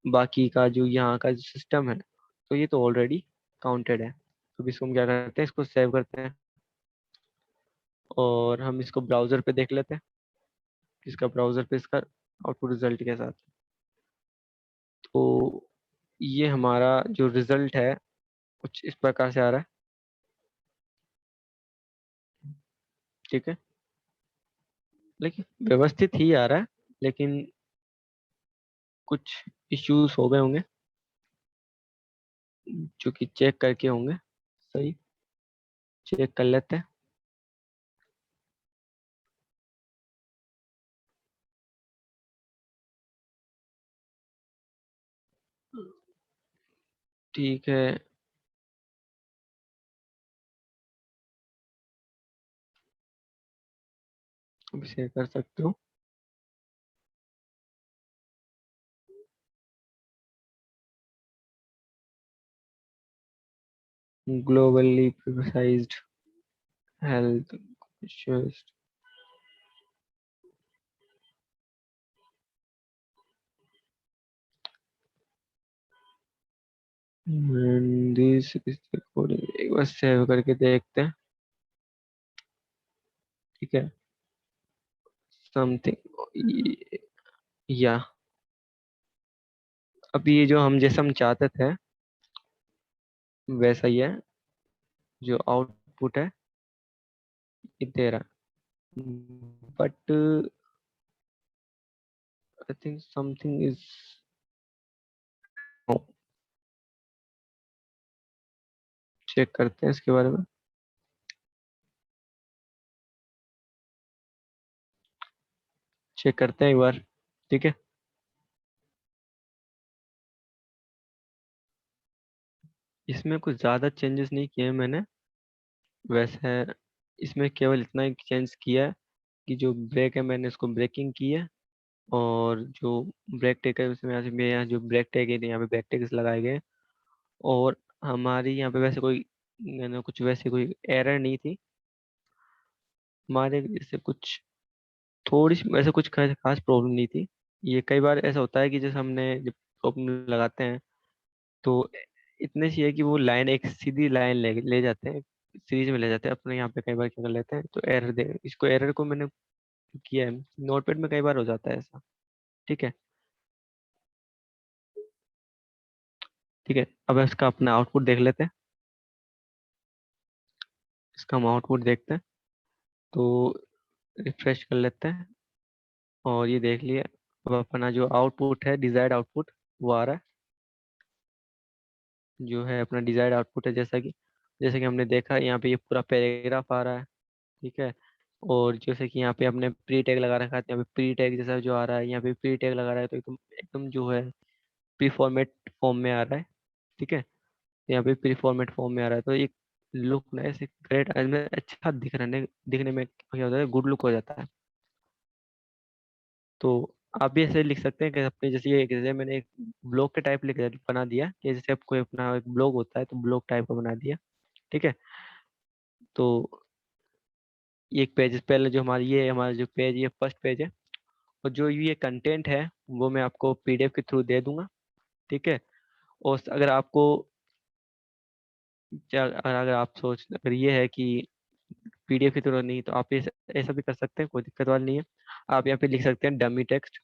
बाकी का जो यहाँ का सिस्टम है, तो ये तो ऑलरेडी काउंटेड है। तो इसको हम क्या करते हैं, इसको सेव करते हैं। और हम इसको ब्राउजर पे देख लेते हैं, इसका ब्राउजर पे इसका आउटपुट रिजल्ट के साथ। तो ये हमारा जो रिजल्ट है कुछ इस प्रकार से आ रहा है। ठीक है। लेकिन व्यवस्थित ही आ रहा है, लेकिन कुछ इश्यूज हो गए होंगे जो कि चेक करके होंगे। सही, चेक कर लेते हैं। ठीक है, अब इसे कर सकते हो। Globally precised health issues this is recording, एक बार सेव करके देखते हैं। ठीक है। समथिंग, या अब ये जो हम जैसा हम चाहते थे वैसा ही है, जो आउटपुट है ये दे रहा है। But I think something is, check करते हैं इसके बारे में। चेक करते हैं एक बार। ठीक है। इसमें कुछ ज़्यादा चेंजेस नहीं किए हैं मैंने वैसे। इसमें केवल इतना ही चेंज किया है कि जो ब्रेक है मैंने इसको ब्रेकिंग की है। और जो ब्रेक टेक है उसमें यहाँ जो ब्रेक टेक है यहाँ पे ब्रेक टेक्स लगाए गए हैं। और हमारी यहाँ पे वैसे कोई कुछ वैसे कोई एरर नहीं थी हमारे, जैसे कुछ थोड़ी सी वैसे कुछ खास प्रॉब्लम नहीं थी। ये कई बार ऐसा होता है कि जैसे हमने जब प्रॉब्लम लगाते हैं तो इतने सी है कि वो लाइन एक सीधी लाइन ले जाते हैं, सीरीज में ले जाते हैं अपने। यहाँ पे कई बार क्या कर लेते हैं तो एरर दे, इसको एरर को मैंने किया है, नोटपैड में कई बार हो जाता है ऐसा। ठीक है। ठीक है, अब इसका अपना आउटपुट देख लेते हैं। इसका हम आउटपुट देखते हैं। तो रिफ्रेश कर लेते हैं और ये देख लिए, अब अपना जो आउटपुट है डिजायर्ड आउटपुट वो आ रहा है। जो है अपना डिजायर्ड आउटपुट है, जैसा कि हमने देखा यहाँ पे ये पूरा पैराग्राफ आ रहा है। ठीक है। और जैसे कि यहाँ पे हमने प्री टैग लगा रखा है, तो यहाँ पे प्री टैग जैसा जो आ रहा है, यहाँ पे प्री टैग लगा रहा है, तो एकदम एकदम जो है प्री फॉर्मेट फॉर्म में आ रहा है। ठीक है। तो यहाँ पे प्री फॉर्मेट फॉर्म में आ रहा है, तो एक लुक ना ऐसे ग्रेट अच्छा दिखने में क्या होता है, गुड लुक हो जाता है। तो आप भी ऐसे लिख सकते हैं कि अपने जैसे ये जैसे मैंने एक ब्लॉग के टाइप लिख बना दिया, कि जैसे आपको अपना एक ब्लॉग होता है तो ब्लॉग टाइप का बना दिया। ठीक है। तो ये एक पेज पहले जो हमारा जो पेज, ये फर्स्ट पेज है। और जो ये कंटेंट है वो मैं आपको पीडीएफ के थ्रू दे दूंगा। ठीक है। और अगर आपको अगर आप अगर ये है कि पीडीएफ की थ्रू नहीं, तो आप ऐसा भी कर सकते हैं, कोई दिक्कत वाली नहीं है। आप यहाँ पे लिख सकते हैं डमी टेक्स्ट।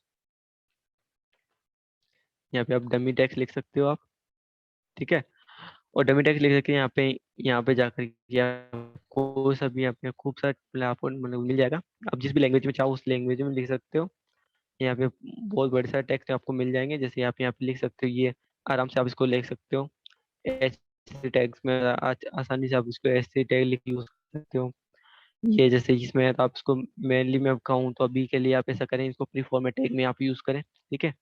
यहाँ पे आप डमी टेक्स्ट लिख सकते हो आप। ठीक है। और डमी टेक्स्ट लिख करके यहाँ पे जाकर के आपको सभी आपके खूब सारे मतलब आपको मतलब मिल जाएगा। आप जिस भी लैंग्वेज में चाहो उस लैंग्वेज में लिख सकते हो। यहाँ पे बहुत बड़े सारे टेक्स्ट आपको मिल जाएंगे, जैसे आप यहाँ पे लिख सकते हो ये, आराम से आप इसको लिख सकते हो। एच टैग्स में आसानी से आप इसको ऐसे टैग लिख यूज कर सकते हो। ये जैसे इसमें तो आप इसको मेनली मैं कहूँ तो अभी के लिए आप ऐसा करें, इसको प्री फॉर्मेट टैग में आप यूज करें। ठीक है।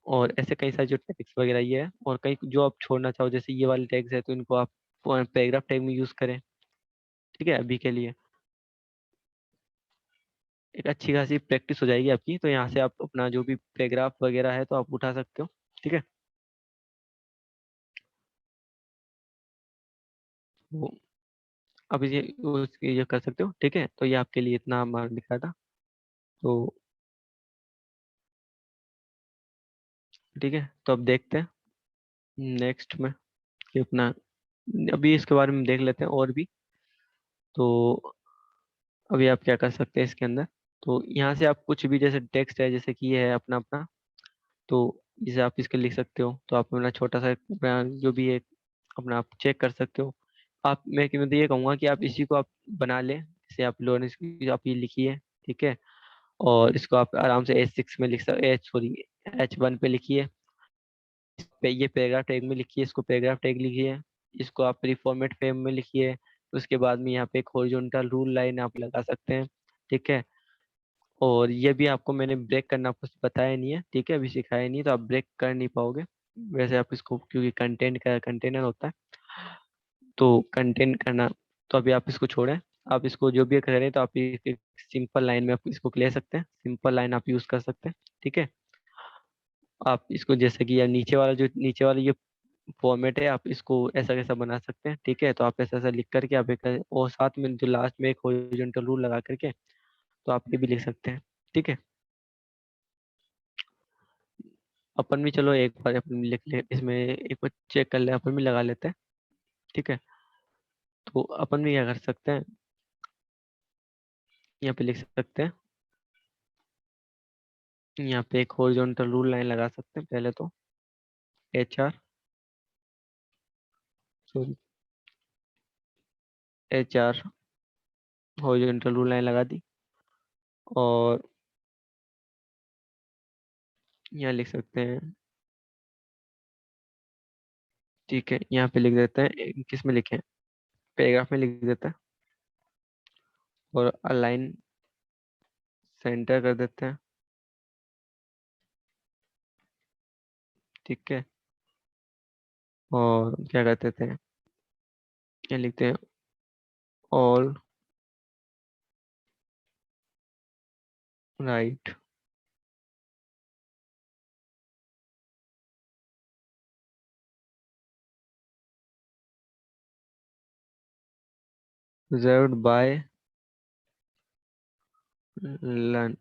और ऐसे कई सारे जो टैग्स वगैरह ये है, और कई जो आप छोड़ना चाहो जैसे ये वाले टैग्स है, तो इनको आप पैराग्राफ टैग में यूज करें। ठीक है। अभी के लिए एक अच्छी खासी प्रैक्टिस हो जाएगी आपकी, तो यहाँ से आप अपना जो भी पैराग्राफ वगैरह है तो आप उठा सकते हो। ठीक है। वो आप ये कर सकते हो। ठीक है। तो ये आपके लिए इतना मार्क दिखा था। तो ठीक है, तो अब देखते हैं नेक्स्ट में कि अपना अभी इसके बारे में देख लेते हैं और भी। तो अभी आप क्या कर सकते हैं इसके अंदर, तो यहाँ से आप कुछ भी जैसे टेक्स्ट है, जैसे कि ये है अपना अपना, तो जैसे आप इसके लिख सकते हो, तो आप अपना छोटा सा अपना जो भी है अपना आप चेक कर सकते हो। मैं तो ये कहूँगा कि आप इसी को आप बना लें, जैसे आप लोन आप ये लिखिए। ठीक है। और इसको आप आराम से H6 में लिख सकते, H1 पे लिखिए। ये पैराग्राफ टैग में लिखिए, इसको पैराग्राफ टैग लिखिए। इसको आप रिफॉर्मेट फ्रेम में लिखिए। उसके बाद में यहाँ पे एक हॉरिजॉन्टल रूल लाइन आप लगा सकते हैं। ठीक है। और ये भी आपको मैंने ब्रेक करना आपको बताया नहीं है, ठीक है, अभी सिखाया नहीं, तो आप ब्रेक कर नहीं पाओगे। वैसे आप इसको क्योंकि कंटेंट का कंटेनर होता है, तो कंटेंट करना, तो अभी आप इसको छोड़ें। आप इसको जो भी करें, तो आप एक सिंपल लाइन में आप इसको ले सकते हैं, सिंपल लाइन आप यूज कर सकते हैं। ठीक है। आप इसको जैसे कि या नीचे वाला ये फॉर्मेट है, आप इसको ऐसा कैसा बना सकते हैं। ठीक है। तो आप ऐसा ऐसा लिख करके आप एक, और साथ में जो लास्ट में एक हॉरिजॉन्टल रूल लगा करके, तो आप ये भी लिख सकते हैं। ठीक है। अपन भी चलो एक बार अपन लिख ले इसमें, एक बार चेक कर ले, अपन भी लगा लेते हैं। ठीक है। तो अपन भी क्या कर सकते हैं, यहाँ पे लिख सकते हैं, यहाँ पे एक हॉरिजॉन्टल रूल लाइन लगा सकते हैं पहले तो। HR, sorry, HR horizontal rule line लगा दी। और यहाँ लिख सकते हैं, ठीक है, यहाँ पे लिख देते हैं, किस में लिखें, पैराग्राफ में लिख देते हैं। और अलाइन सेंटर कर देते हैं। ठीक है। और क्या करते थे, क्या लिखते हैं, all right reserved by learn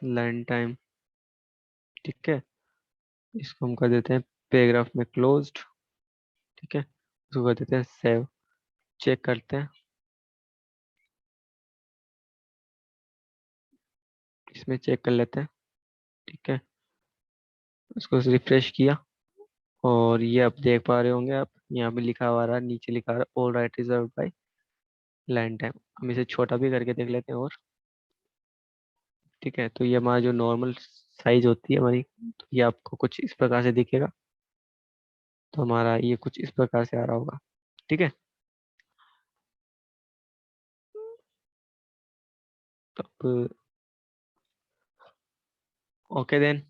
learn time. ठीक है। इसको हम कर देते हैं पैराग्राफ में क्लोज्ड। ठीक है। इसको कर देते हैं सेव। चेक करते हैं, इसमें चेक कर लेते हैं। ठीक है। इसको रिफ्रेश किया, और ये आप देख पा रहे होंगे, आप यहाँ पे लिखा हुआ रहा, नीचे लिखा रहा all right reserve by learn time. हम इसे छोटा भी करके देख लेते हैं, और ठीक है, तो ये हमारा जो नॉर्मल साइज होती है हमारी, तो ये आपको कुछ इस प्रकार से दिखेगा। तो हमारा ये कुछ इस प्रकार से आ रहा होगा। ठीक है। तो अब ओके देन,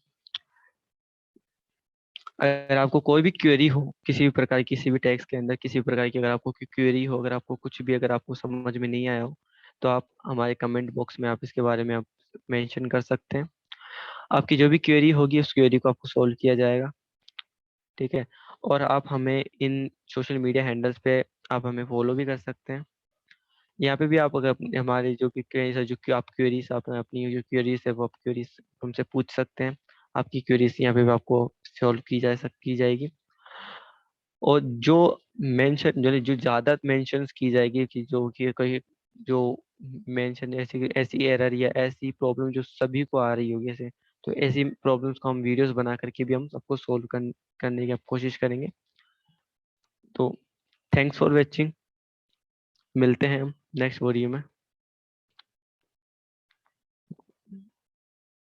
अगर आपको कोई भी क्वेरी हो किसी भी प्रकार की, किसी भी टैक्स के अंदर किसी भी प्रकार की, अगर आपको क्वेरी हो, अगर आपको कुछ भी, अगर आपको समझ में नहीं आया हो, तो आप हमारे कमेंट बॉक्स में आप इसके बारे में आप मेंशन कर सकते हैं। आपकी जो भी क्वेरी होगी उस क्वेरी को आपको सोल्व किया जाएगा। ठीक है। और आप हमें इन सोशल मीडिया हैंडल्स पे आप हमें फॉलो भी कर सकते हैं। यहाँ पे भी आप अगर हमारे जो भी क्वेरीज है, जो कि आप क्वेरीज, आप अपनी जो क्वेरीज है वो आप क्वेरीज हमसे पूछ सकते हैं। आपकी क्वेरीज यहाँ पे भी आपको सॉल्व की जाएगी। और जो मेंशन, जो जो ज्यादा मेंशंस की जाएगी, कि जो कि कोई जो मेंशन ऐसी ऐसी एरर या ऐसी प्रॉब्लम जो सभी को आ रही होगी ऐसे, तो ऐसी प्रॉब्लम्स को हम वीडियोस बना करके भी हम सबको करने की कोशिश करेंगे। तो थैंक्स फॉर वॉचिंग, मिलते हैं हम नेक्स्ट वीडियो में।